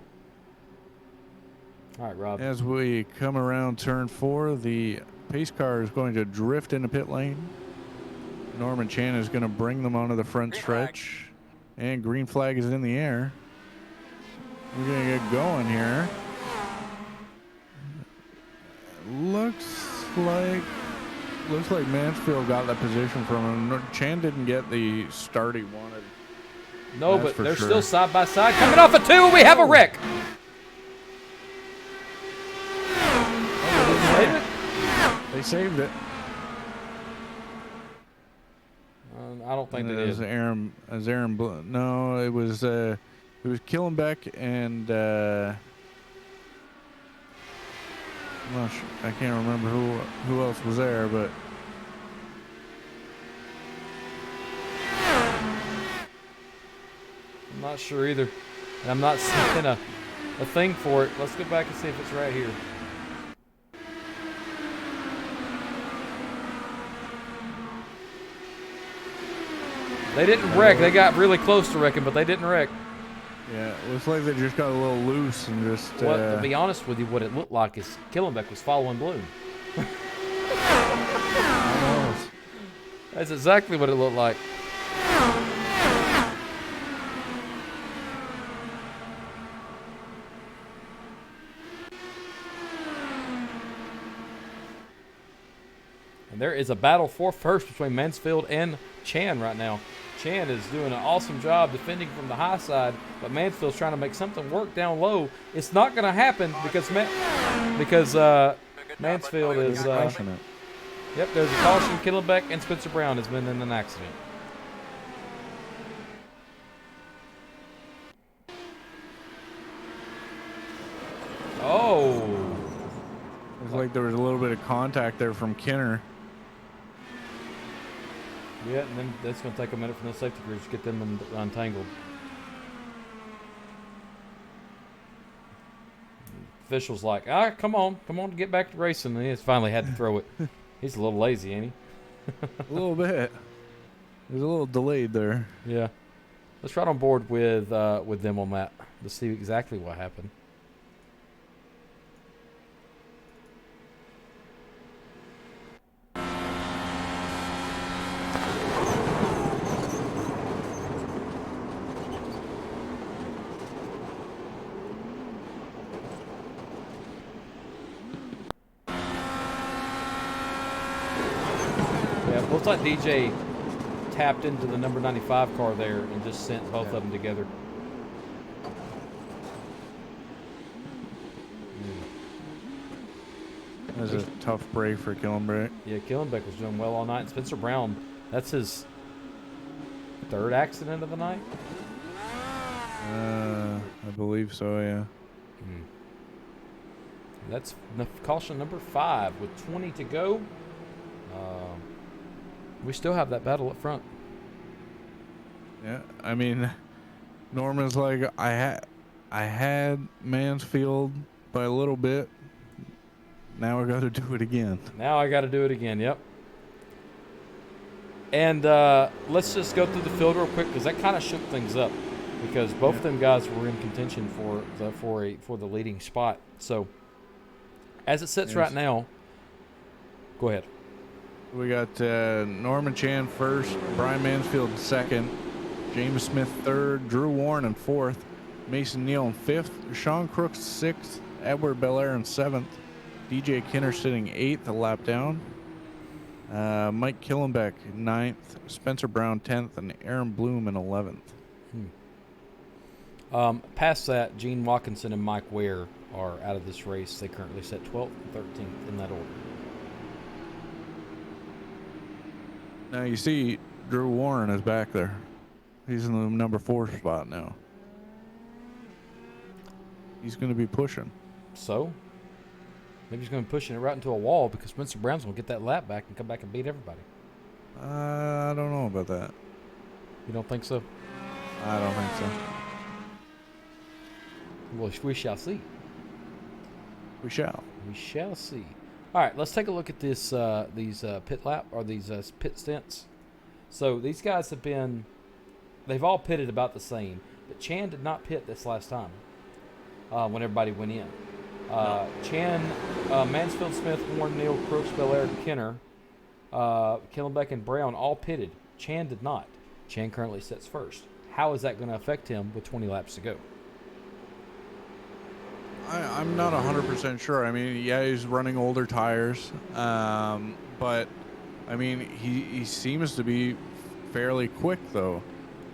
All right, Rob. As we come around turn 4, the pace car is going to drift into pit lane. Norman Chan is going to bring them onto the front stretch. And green flag is in the air. We're going to get going here. Looks like Mansfield got that position from him. Chan didn't get the start he wanted. No, but they're still side by side. Coming off of 2, and we have a wreck. They saved it. I don't think they did. No, it was Killenbeck and I'm not sure, I can't remember who else was there, but I'm not sure either. And I'm not seeing a thing for it. Let's go back and see if it's right here. They didn't wreck. They got really close to wrecking, but they didn't wreck. Yeah, it looks like they just got a little loose and just. Well, to be honest with you, what it looked like is Killenbeck was following Bloom. Almost. That's exactly what it looked like. And there is a battle for first between Mansfield and Chan right now. Chan is doing an awesome job defending from the high side, but Mansfield's trying to make something work down low. It's not going to happen because Mansfield is. Yep, there's a caution. Killenbeck and Spencer Brown has been in an accident. Oh. Looks like there was a little bit of contact there from Kinner. Yeah, and then that's going to take a minute for the safety crews to get them untangled. Official's like, come on to get back to racing. And he just finally had to throw it. He's a little lazy, ain't he? A little bit. He's a little delayed there. Yeah. Let's ride on board with them on that to see exactly what happened. Yeah, looks like DJ tapped into the number 95 car there and just sent both of them together. That was a tough break for Killenbeck. Yeah, Killenbeck was doing well all night. Spencer Brown, that's his third accident of the night? I believe so, yeah. That's caution number 5 with 20 to go. We still have that battle up front. Yeah, I mean, Norman's like, I had Mansfield by a little bit. Now I got to do it again. Now I got to do it again. Yep. And let's just go through the field real quick because that kind of shook things up because both of them guys were in contention for the leading spot. So as it sits right now, go ahead. We got Norman Chan first, Brian Mansfield second, James Smith third, Drew Warren in fourth, Mason Neal in fifth, Sean Crooks sixth, Edward Belair in seventh, DJ Kinner sitting eighth, a lap down, Mike Killenbeck ninth, Spencer Brown 10th, and Aaron Bloom in 11th. Past that, Gene Watkinson and Mike Ware are out of this race. They currently sit 12th and 13th in that order. Now you see Drew Warren is back there. He's in the number 4 spot now. He's going to be pushing. So, maybe he's going to be pushing it right into a wall because Spencer Brown's going to get that lap back and come back and beat everybody. I don't know about that. You don't think so? I don't think so. Well, we shall see. We shall. We shall see. All right, let's take a look at these pit lap or these pit stints. So these guys they've all pitted about the same, but Chan did not pit this last time when everybody went in. Chan, Mansfield, Smith, Warren, Neal, Crooks, Belair, Kinner, Killenbeck, and Brown all pitted. Chan did not. Chan currently sits first. How is that going to affect him with 20 laps to go? I'm not 100% sure. I mean, yeah, he's running older tires, but I mean, he seems to be fairly quick though.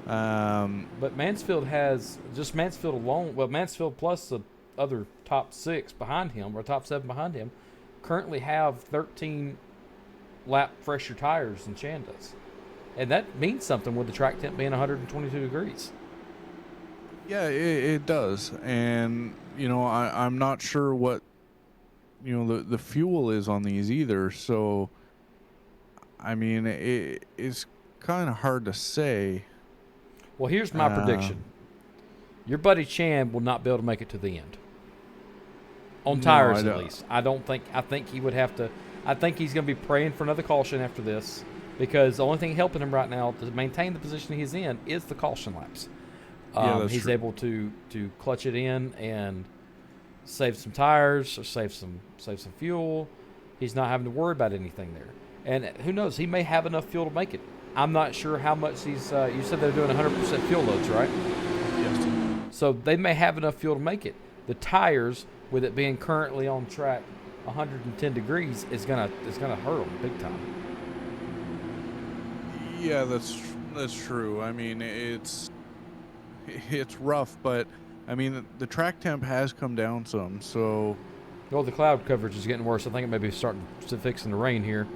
But Mansfield has just Mansfield alone. Well, Mansfield plus the other top 6 behind him or top 7 behind him currently have 13 lap fresher tires than Chan does, and that means something with the track temp being 122 degrees. Yeah, it does, and you know, I'm not sure what the fuel is on these either. So, I mean, it's kind of hard to say. Well, here's my prediction: your buddy Chan will not be able to make it to the end on tires, at least. I think he would have to. I think he's going to be praying for another caution after this because the only thing helping him right now to maintain the position he's in is the caution laps. That's He's true. able to clutch it in and save some tires or save some fuel. He's not having to worry about anything there. And who knows? He may have enough fuel to make it. I'm not sure how much he's. You said they're doing 100% fuel loads, right? Yes. So they may have enough fuel to make it. The tires, with it being currently on track 110 degrees, is gonna hurt them big time. Yeah, that's true. I mean, it's rough, but I mean the track temp has come down some, so Well, the cloud coverage is getting worse. I think it may be starting to fixing the rain here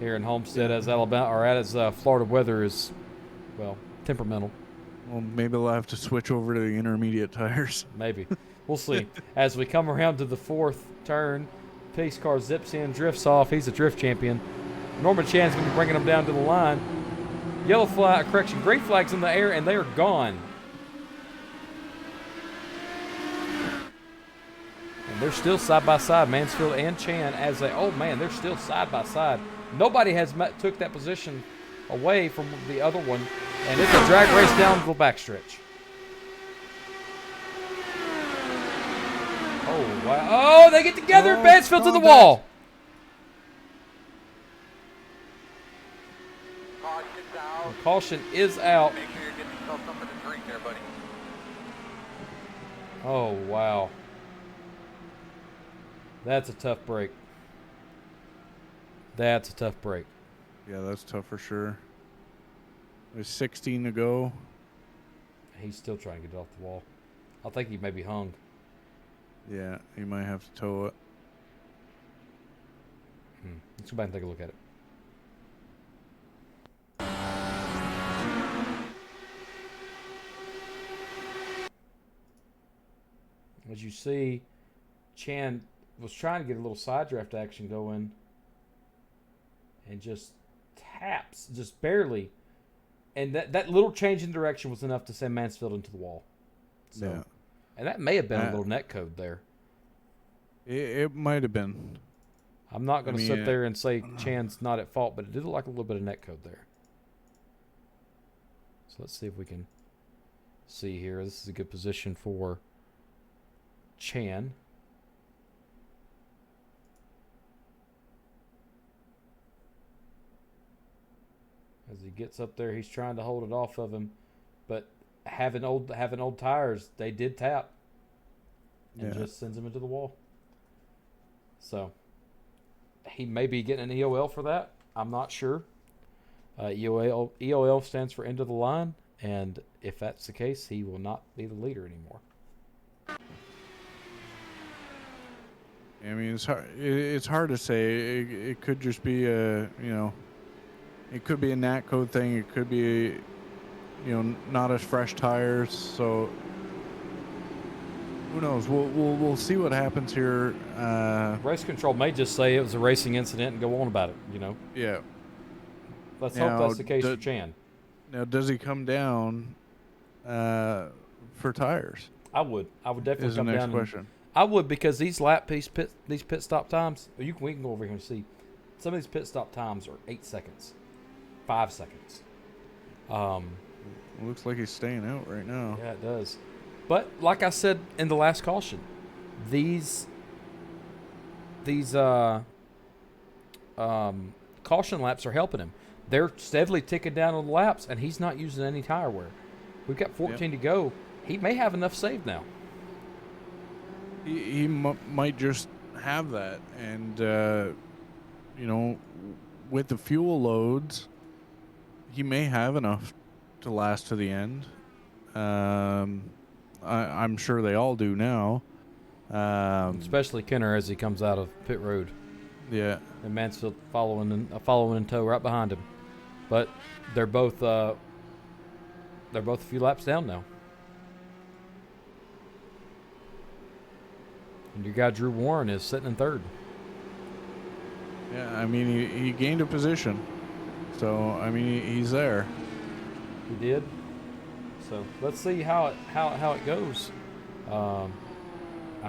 in Homestead, as Alabama or as Florida weather is, well, temperamental. well, maybe they'll have to switch over to the intermediate tires. Maybe. We'll see. As we come around to the fourth turn, pace car zips in, drifts off. He's a drift champion. Norman Chan's going to be bringing him down to the line. Yellow flag, correction, green flag's in the air, and they are gone. And they're still side by side, Mansfield and Chan, as they, oh man, they're still side by side. Nobody has took that position away from the other one, and it's a drag race down the backstretch. Oh, wow. Oh, they get together, and Mansfield's to the wall. Caution's out. Caution is out. Make sure you're getting yourself something to drink there, buddy. Oh, wow. That's a tough break. That's a tough break. Yeah, that's tough for sure. There's 16 to go. He's still trying to get it off the wall. I think he may be hung. Yeah, he might have to tow it. Let's go back and take a look at it. As you see, Chan was trying to get a little side draft action going and just taps, just barely. And that little change in direction was enough to send Mansfield into the wall. So, Yeah. And that may have been a little net code there. It might have been. I'm not going to sit there and say Chan's not at fault, but it did look like a little bit of net code there. So let's see if we can see here. This is a good position for Chan. As he gets up there, he's trying to hold it off of him, but having old tires, they did tap, and just sends him into the wall. So he may be getting an EOL for that. I'm not sure. EOL stands for end of the line, and if that's the case, he will not be the leader anymore. I mean, it's hard to say. It could just be it could be a nat code thing. It could be, not as fresh tires. So who knows? We'll see what happens here. Race control may just say it was a racing incident and go on about it. Yeah. Let's hope that's the case for Chan. Now, does he come down for tires? I would definitely come down. Is the next question. I would, because these pit stop times. We can go over here and see. Some of these pit stop times are 8 seconds, 5 seconds. Looks like he's staying out right now. Yeah, it does. But like I said in the last caution, these caution laps are helping him. They're steadily ticking down on the laps, and he's not using any tire wear. We've got 14 to go. He may have enough saved now. He might just have that, and with the fuel loads, he may have enough to last to the end. I'm sure they all do now. Especially Kenner as he comes out of pit road. Yeah. And Mansfield following in tow right behind him. But they're both a few laps down now. And your guy Drew Warren is sitting in third. Yeah, I mean, he gained a position. So, I mean, he's there. He did. So let's see how it goes. I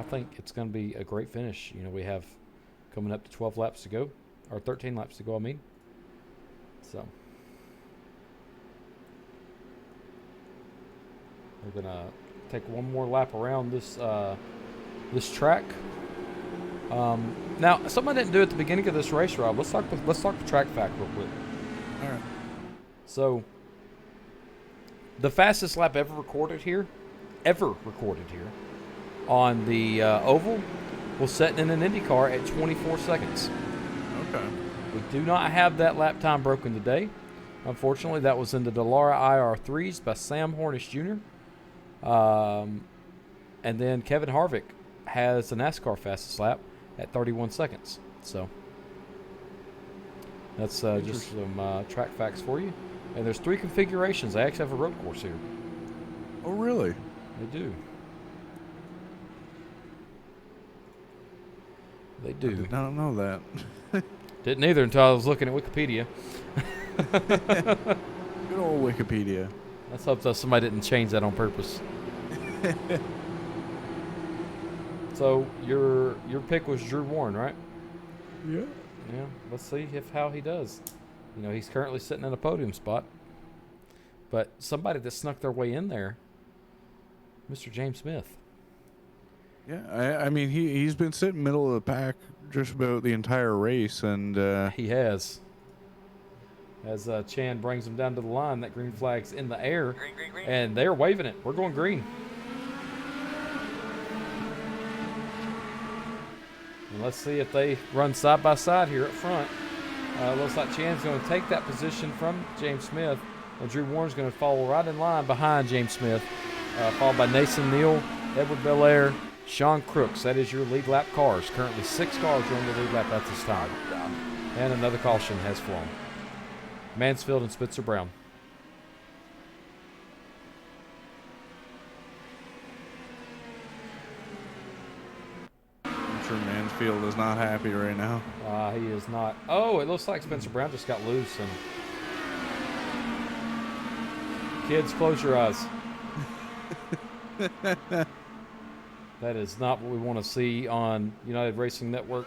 think it's going to be a great finish. We have coming up to 12 laps to go, or 13 laps to go, I mean. So We're gonna take one more lap around this this track. Now, something I didn't do at the beginning of this race, Rob. Let's talk the track fact real quick. All right. So, the fastest lap ever recorded here on the oval was setting in an Indy car at 24 seconds. Okay. We do not have that lap time broken today. Unfortunately, that was in the Dallara IR3s by Sam Hornish Jr. And then Kevin Harvick has the NASCAR fastest lap at 31 seconds. So that's just some track facts for you. And there's 3 configurations. They actually have a road course here. Oh, really? They do. They I do. did not know that. Didn't either until I was looking at Wikipedia. Good old Wikipedia. Let's hope that somebody didn't change that on purpose. So your pick was Drew Warren, right? Yeah. Yeah. Let's see how he does. You know, he's currently sitting in a podium spot. But somebody that snuck their way in there, Mr. James Smith. Yeah, I mean, he's been sitting middle of the pack just about the entire race, and He has. As Chan brings him down to the line, that green flag's in the air, Green, green, green. and they're waving it. We're going green. And let's see if they run side by side here up front. Looks like Chan's going to take that position from James Smith, and Drew Warren's going to follow right in line behind James Smith, followed by Nathan Neal, Edward Belair, Sean Crooks. That is your lead lap cars. Currently 6 cars are on the lead lap at this time. And another caution has flown. Mansfield and Spencer Brown. I'm sure Mansfield is not happy right now. He is not. Oh, it looks like Spencer Brown just got loose. And kids, close your eyes. That is not what we want to see on United Racing Network.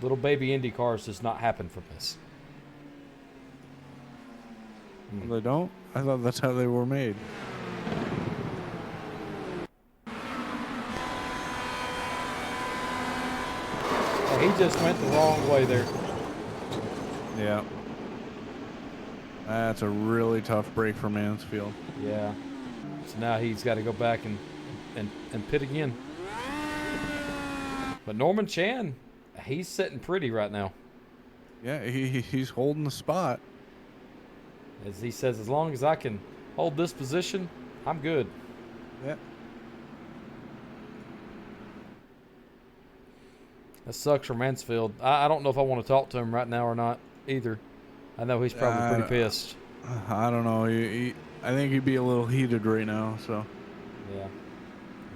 Little baby Indy cars does not happen from this. They don't? I thought that's how they were made. He just went the wrong way there. Yeah. That's a really tough break for Mansfield. Yeah. So now he's got to go back and pit again. But Norman Chan, he's sitting pretty right now. Yeah, he's holding the spot. As he says, as long as I can hold this position, I'm good. Yeah. That sucks for Mansfield. I don't know if I want to talk to him right now or not either. I know he's probably pretty pissed. I don't know. I think he'd be a little heated right now. So. Yeah.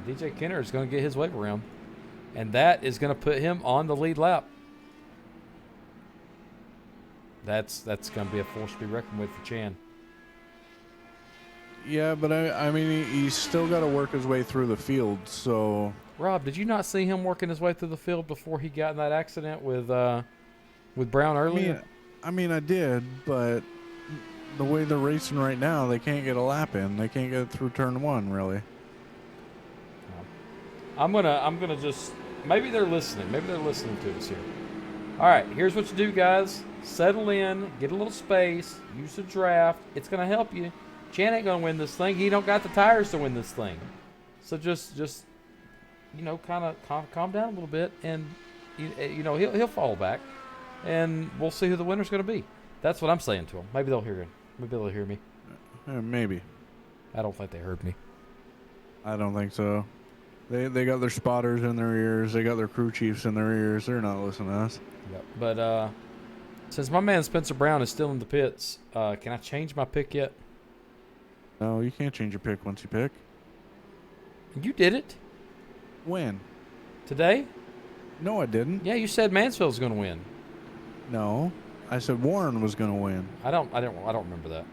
DJ Kenner is going to get his wave around. And that is going to put him on the lead lap. That's going to be a force to be reckoned with for Chan. Yeah, but I mean, he's still got to work his way through the field. So. Rob, did you not see him working his way through the field before he got in that accident with Brown earlier? I mean, I did, but the way they're racing right now, they can't get a lap in. They can't get through turn 1, really. I'm gonna just, maybe they're listening. Maybe they're listening to us here. All right, here's what you do, guys. Settle in, get a little space, use the draft. It's gonna help you. Chan ain't gonna win this thing. He don't got the tires to win this thing. So just kind of calm down a little bit, and he'll fall back, and we'll see who the winner's gonna be. That's what I'm saying to him. Maybe they'll hear him. Maybe they'll hear me. Maybe. I don't think they heard me. I don't think so. They got their spotters in their ears. They got their crew chiefs in their ears. They're not listening to us. Yep. But since my man Spencer Brown is still in the pits, can I change my pick yet? No, you can't change your pick once you pick. You did it When? today. No, I didn't. Yeah, you said Mansfield's going to win. No, I said Warren was going to win. I don't remember that.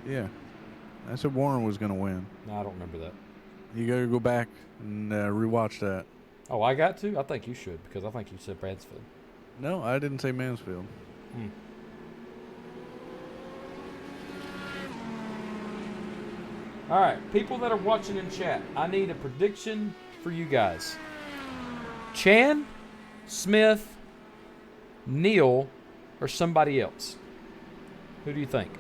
Yeah, I said Warren was going to win. No, I don't remember that. You got to go back and rewatch that. Oh, I got to? I think you should, because I think you said Mansfield. No, I didn't say Mansfield. All right, people that are watching in chat, I need a prediction for you guys. Chan, Smith, Neil, or somebody else? Who do you think?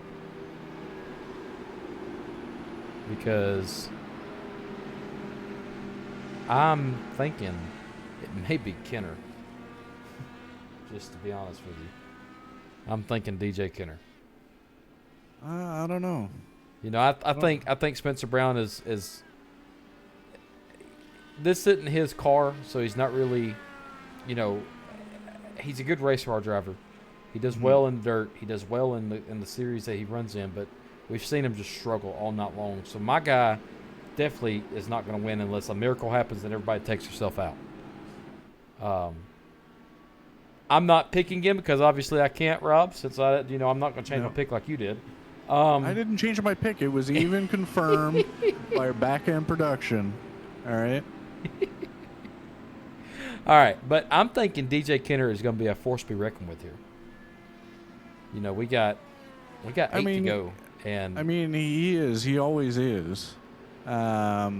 Because I'm thinking it may be Kenner. Just to be honest with you. I'm thinking DJ Kenner. I don't know. You know, I think Spencer Brown is this isn't his car, so he's not really, you know, he's a good race car driver. He does well in dirt. He does well in the series that he runs in, but we've seen him just struggle all night long. So my guy definitely is not going to win unless a miracle happens and everybody takes herself out. I'm not picking him because obviously I can't, Rob, since I'm not going to change my pick like you did. I didn't change my pick. It was even confirmed by our back-end production. All right. All right, but I'm thinking DJ Kenner is going to be a force to be reckoned with here. You know, we got 8 to go, and I mean, he is. He always is. But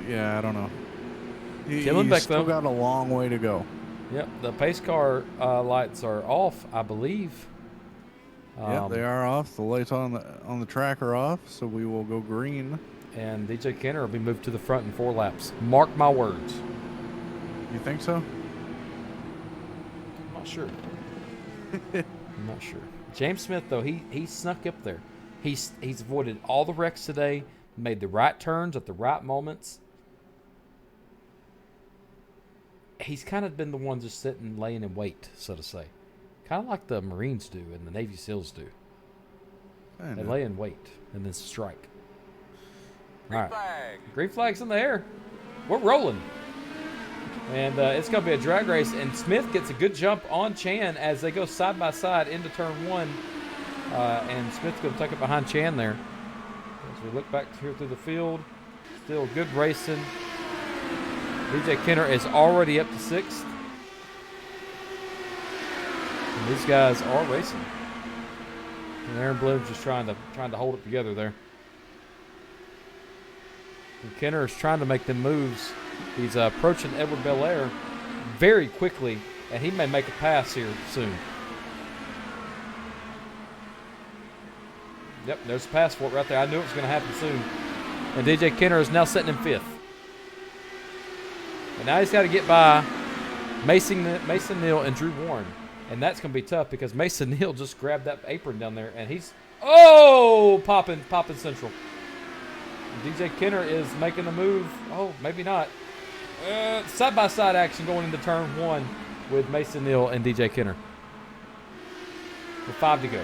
yeah, I don't know. He's still got a long way to go. Yep, the pace car lights are off, I believe. Yep, they are off. The lights on the track are off, so we will go green. And DJ Kenner will be moved to the front in 4 laps. Mark my words. You think so? I'm not sure. I'm not sure. James Smith, though, he snuck up there. He's avoided all the wrecks today, made the right turns at the right moments. He's kind of been the one just sitting, laying in wait, so to say. Kind of like the Marines do and the Navy SEALs do. They lay in wait and then strike. All right. Green flag's in the air. We're rolling. And it's going to be a drag race. And Smith gets a good jump on Chan as they go side by side into turn 1. And Smith's going to tuck it behind Chan there. As we look back here through the field, still good racing. DJ Kenner is already up to 6th. And these guys are racing. And Aaron Bloom's just trying to hold it together there. And Kenner is trying to make them moves. He's approaching Edward Belair very quickly, and he may make a pass here soon. Yep, there's a pass for it right there. I knew it was going to happen soon. And DJ Kenner is now sitting in 5th. And now he's got to get by Mason Neal and Drew Warren. And that's going to be tough because Mason Neal just grabbed that apron down there, and he's popping central. DJ Kenner is making the move. Oh, maybe not. Side-by-side action going into turn 1 with Mason Neal and DJ Kenner. With 5 to go.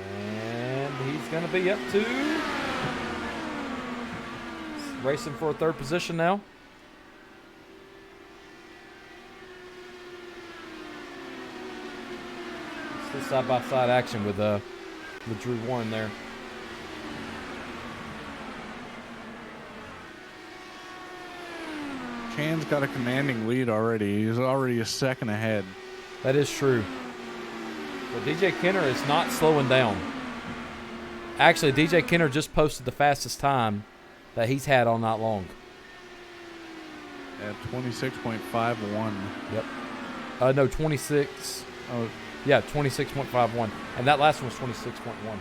And he's going to be up to... racing for a 3rd position now. It's this side-by-side action with Drew Warren there. Chan's got a commanding lead already. He's already a second ahead. That is true. But DJ Kenner is not slowing down. Actually, DJ Kenner just posted the fastest time that he's had all night long. At 26.51. Yep. No, 26. Oh, yeah, 26.51. And that last one was 26.1.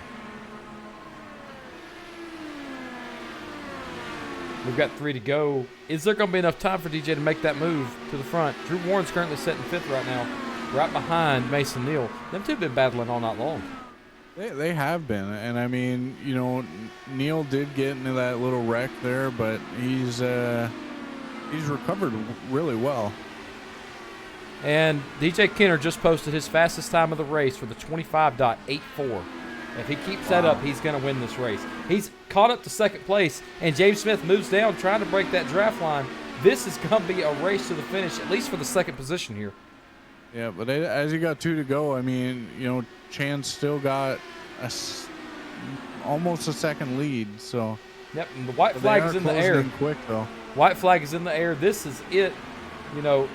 We've got 3 to go. Is there going to be enough time for DJ to make that move to the front? Drew Warren's currently sitting 5th right now, right behind Mason Neal. Them two have been battling all night long. They have been. And, I mean, you know, Neal did get into that little wreck there, but he's recovered really well. And DJ Kenner just posted his fastest time of the race for the 25.84. If he keeps that up, he's going to win this race. He's caught up to 2nd place, and James Smith moves down trying to break that draft line. This is going to be a race to the finish, at least for the 2nd position here. Yeah, but as you got 2 to go, I mean, you know, Chan's still got almost a 2nd lead. So yep, and the white flag is in the air. Quick though. White flag is in the air. This is it. You know,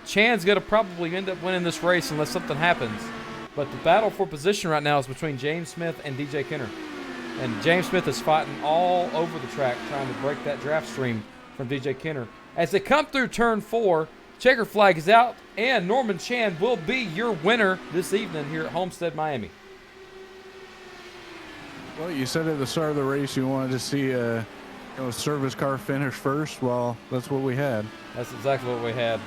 Chan's going to probably end up winning this race unless something happens. But the battle for position right now is between James Smith and DJ Kenner. And James Smith is fighting all over the track trying to break that draft stream from DJ Kenner. As they come through turn 4, checker flag is out, and Norman Chan will be your winner this evening here at Homestead, Miami. Well, you said at the start of the race you wanted to see a service car finish first. Well, that's what we had. That's exactly what we had.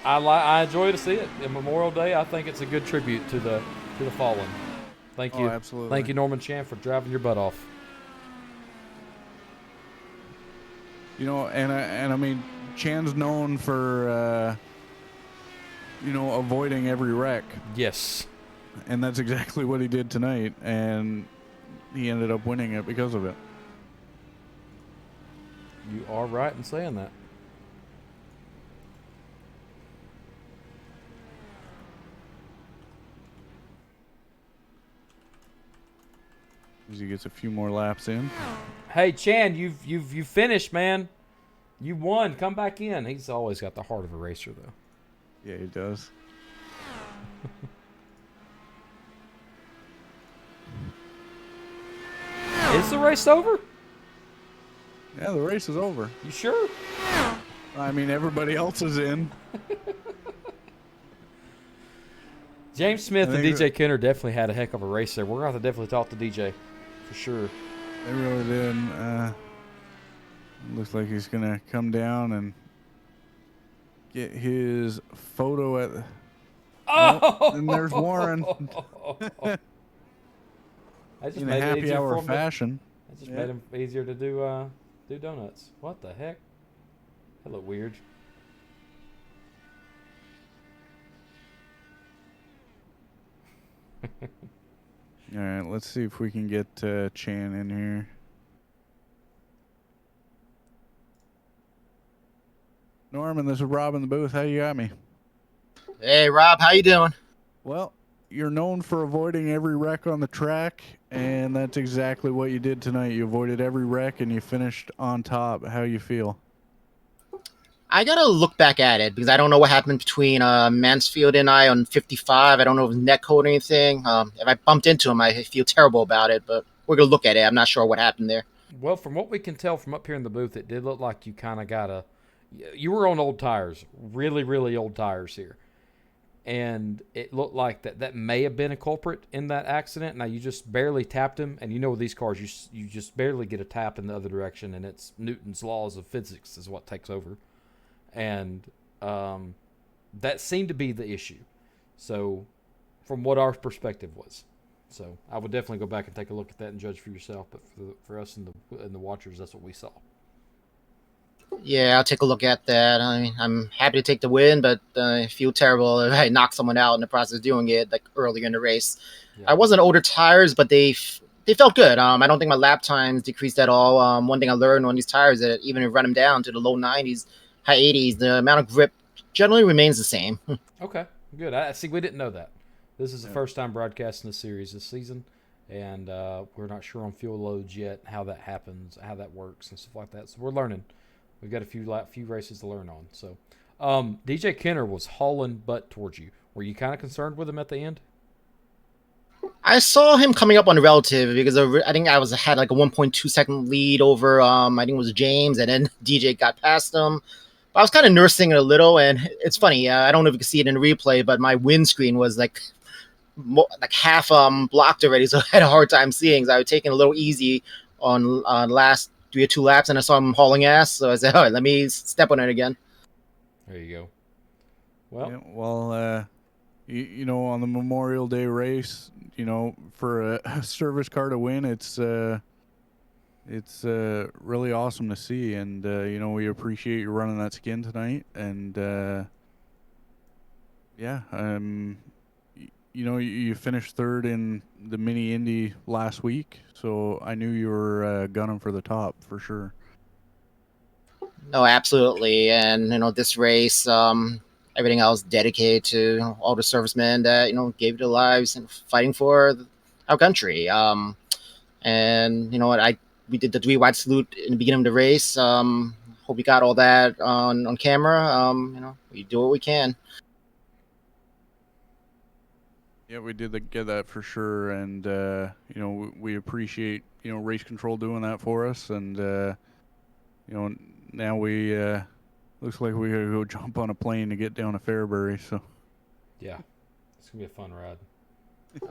I enjoy to see it. In Memorial Day, I think it's a good tribute to the fallen. Thank you. Oh, absolutely. Thank you, Norman Chan, for driving your butt off. And I mean, Chan's known for, avoiding every wreck. Yes. And that's exactly what he did tonight, and he ended up winning it because of it. You are right in saying that. As he gets a few more laps in. Hey, Chan, you've finished, man. You won. Come back in. He's always got the heart of a racer, though. Yeah, he does. Is the race over? Yeah, the race is over. You sure? I mean, everybody else is in. James Smith and DJ Kenner definitely had a heck of a race there. We're going to have to definitely talk to DJ for sure. They really did. Looks like he's going to come down and get his photo at... Oh! And there's Warren. In a happy hour fashion. That just made him easier to do donuts. What the heck? That looked weird. All right, let's see if we can get Chan in here. Norman, this is Rob in the booth. How you got me? Hey, Rob, how you doing? Well, you're known for avoiding every wreck on the track, and that's exactly what you did tonight. You avoided every wreck, and you finished on top. How you feel? I gotta look back at it because I don't know what happened between Mansfield and I on 55. I don't know if it was neck code or anything. If I bumped into him, I feel terrible about it, but we're gonna look at it. I'm not sure what happened there. Well, from what we can tell from up here in the booth, it did look like you kind of got you were on old tires, really, really old tires here. And it looked like that may have been a culprit in that accident. Now, you just barely tapped him, and you know with these cars, you just barely get a tap in the other direction, and it's Newton's laws of physics is what takes over. And that seemed to be the issue. So, from what our perspective was. So, I would definitely go back and take a look at that and judge for yourself. But for us and the watchers, that's what we saw. Yeah, I'll take a look at that. I mean, I'm happy to take the win, but I feel terrible if I knock someone out in the process of doing it, like earlier in the race. Yeah. I wasn't older tires, but they felt good. I don't think my lap times decreased at all. One thing I learned on these tires that even if I run them down to the low 90s, high 80s, the amount of grip generally remains the same. Okay, good. I see. We didn't know that. This is the first time broadcasting the series this season, and we're not sure on fuel loads yet, how that happens, how that works, and stuff like that. So we're learning. We've got a few races to learn on. So, DJ Kenner was hauling butt towards you. Were you kind of concerned with him at the end? I saw him coming up on the relative because I think I had like a 1.2 second lead over I think it was James, and then DJ got past him. But I was kind of nursing it a little, and it's funny. I don't know if you can see it in the replay, but my windscreen was like half blocked already, so I had a hard time seeing. So I was taking it a little easy on last 3 or 2 laps, and I saw him hauling ass. So I said, all right, let me step on it again. There you go. Well, yeah, on the Memorial Day race, for a service car to win, it's really awesome to see, and we appreciate you running that skin tonight, and you finished third in the mini Indy last week, so I knew you were gunning for the top for sure. No, absolutely, and this race, everything else dedicated to all the servicemen that gave their lives and fighting for our country. And you know what, we did the 3 white salute in the beginning of the race. Hope you got all that on camera. We do what we can. Yeah, we did get that for sure, and we appreciate race control doing that for us, and now we looks like we gotta go jump on a plane to get down to Fairbury. So Yeah, it's gonna be a fun ride.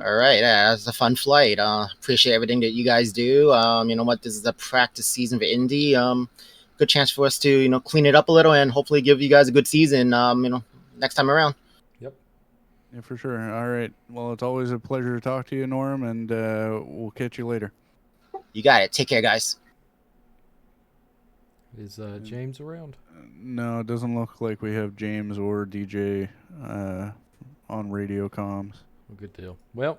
All right, yeah, that's a fun flight. Appreciate everything that you guys do. You know what? This is a practice season for Indy. Good chance for us to clean it up a little and hopefully give you guys a good season. Next time around. Yep. yeah, for sure. All right. Well, it's always a pleasure to talk to you, Norm, and we'll catch you later. You got it. Take care, guys. Is James around? No, it doesn't look like we have James or DJ on radio comms. Well, good deal. Well,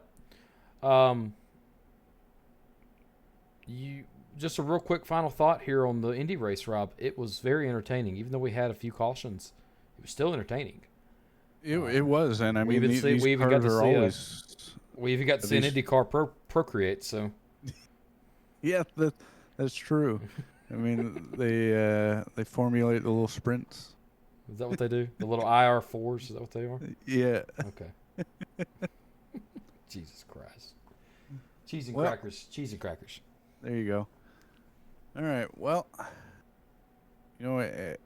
you just a real quick final thought here on the Indy race, Rob. It was very entertaining, even though we had a few cautions. It was still entertaining. It was, and I we mean, even see- these we even got cars to are see a- always. We even got to see an These- Indy car procreate. So Yeah, that's true. I mean, they formulate the little sprints. is that what they do? The little IR4s? Is that what they are? Yeah. Okay. Jesus Christ. Cheese and Well- crackers. Cheese and crackers. There you go. All right. Well,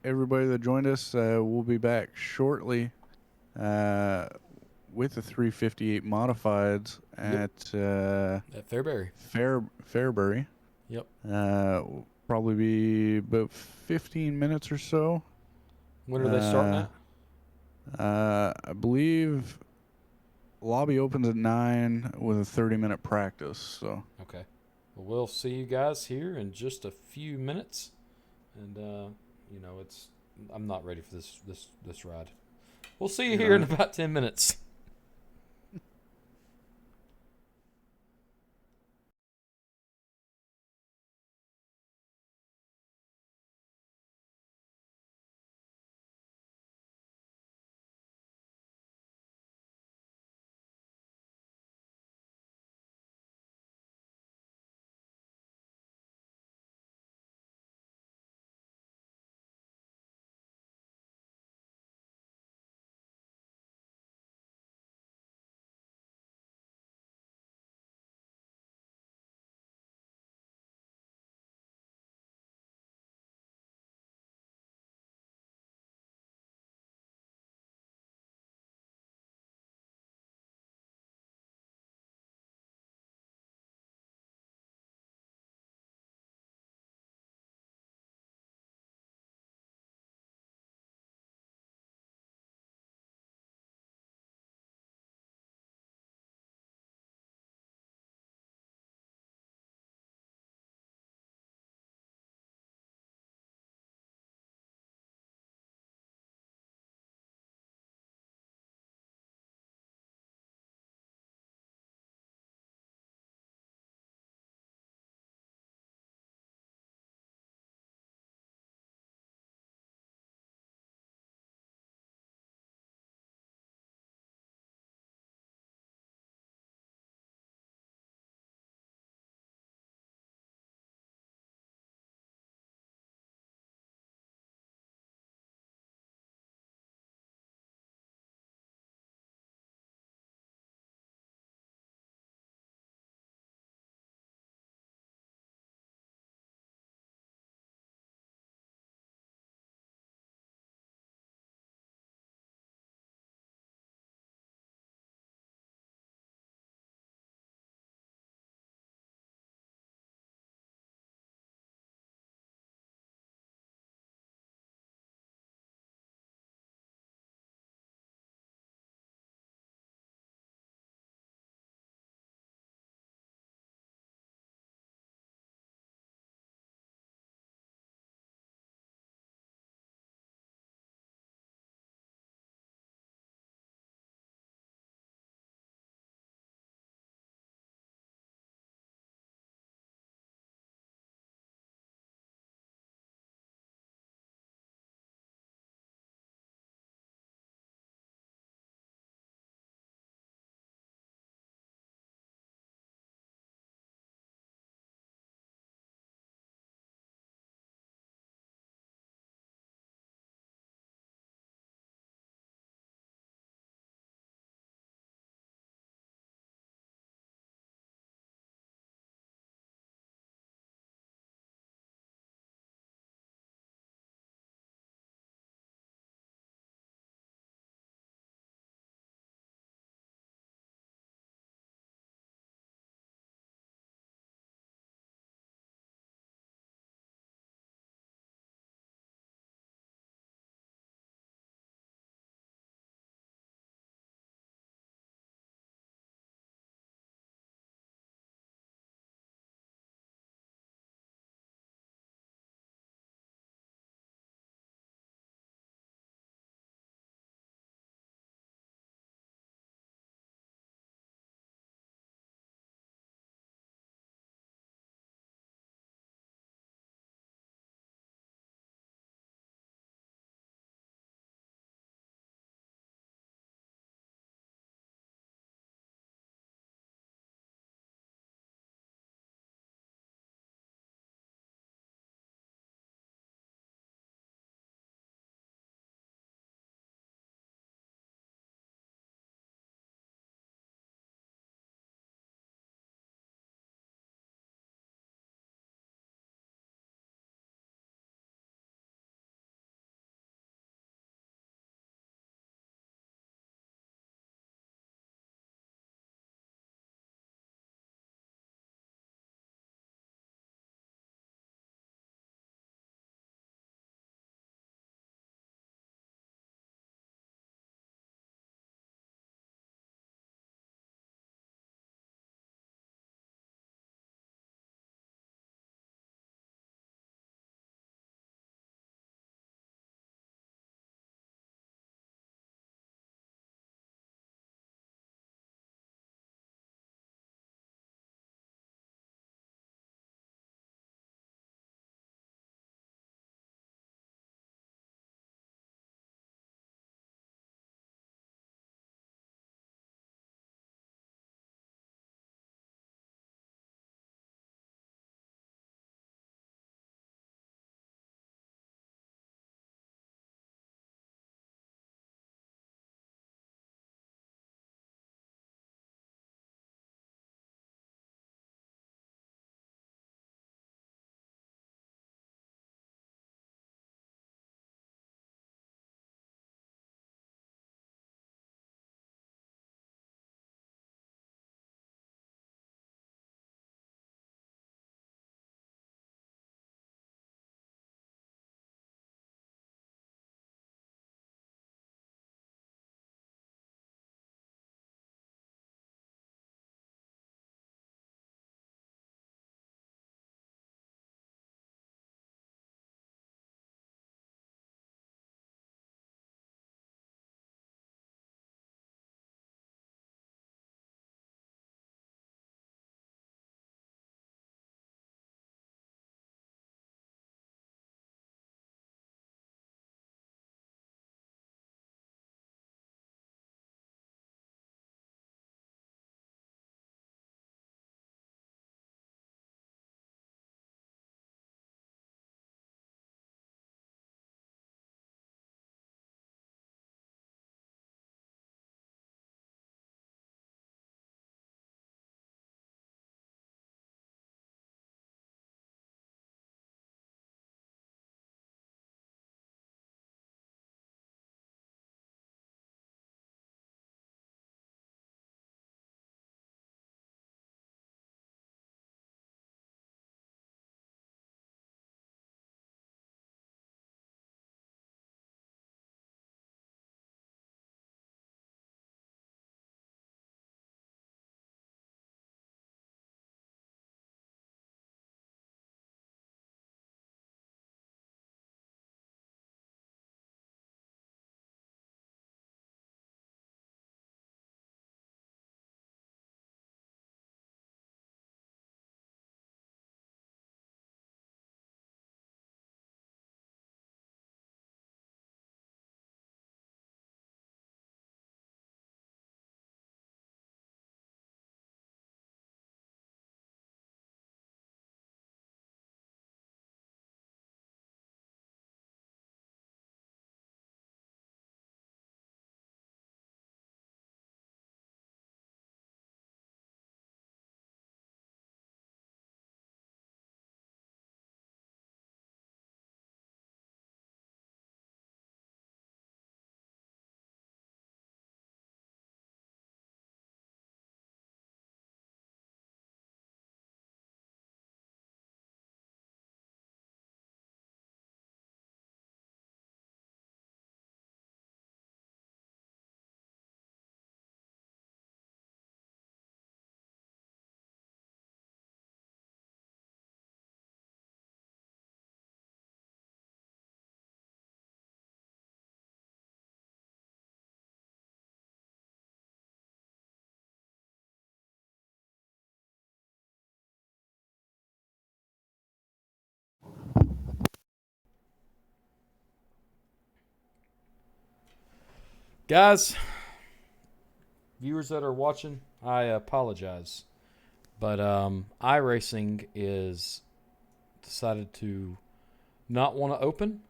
everybody that joined us, we'll be back shortly with the 358 modifieds Yep. at At Fairbury. Fairbury. Yep. Will probably be about 15 minutes or so. When are they starting at? I believe lobby opens at 9 with a 30-minute practice. So Okay. Well, we'll see you guys here in just a few minutes, and I'm not ready for this ride. We'll see you here in about 10 minutes. Guys, viewers that are watching, I apologize. But iRacing is decided to not want to open.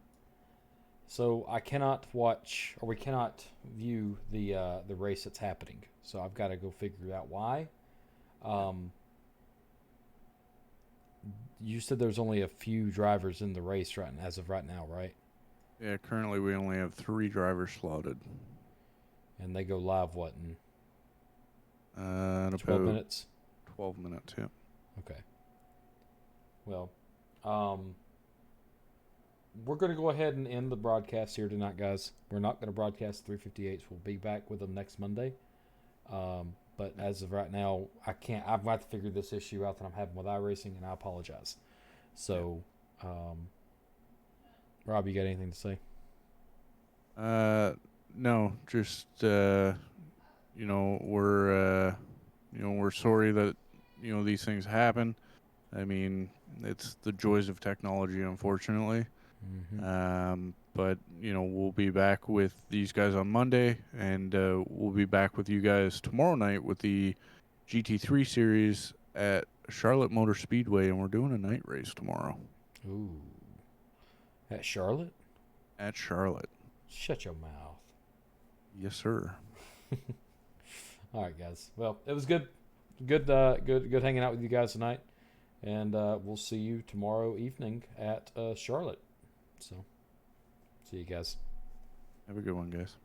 So I cannot watch, or we cannot view the race that's happening. So I've got to go figure out why. You said there's only a few drivers in the race as of right now, right? Yeah, currently we only have 3 drivers slotted. And they go live what in In 12 about minutes? 12 minutes, yeah. Okay. Well, we're going to go ahead and end the broadcast here tonight, guys. We're not going to broadcast 358s. We'll be back with them next Monday. But as of right now, I can't. I've got to figure this issue out that I'm having with iRacing, and I apologize. So, Rob, you got anything to say? No, just we're sorry that these things happen. I mean, it's the joys of technology, unfortunately. But we'll be back with these guys on Monday, and we'll be back with you guys tomorrow night with the GT3 series at Charlotte Motor Speedway, and we're doing a night race tomorrow. Ooh. At Charlotte? At Charlotte. Shut your mouth. Yes, sir. All right, guys. Well, it was good hanging out with you guys tonight, and we'll see you tomorrow evening at Charlotte. So, see you guys. Have a good one, guys.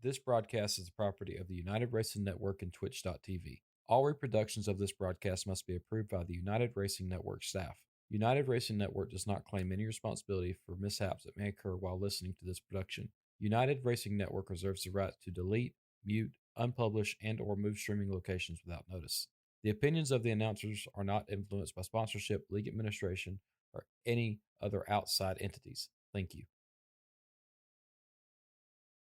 This broadcast is the property of the United Racing Network and Twitch.tv. All reproductions of this broadcast must be approved by the United Racing Network staff. United Racing Network does not claim any responsibility for mishaps that may occur while listening to this production. United Racing Network reserves the right to delete, mute, unpublish, and or move streaming locations without notice. The opinions of the announcers are not influenced by sponsorship, league administration, or any other outside entities. Thank you.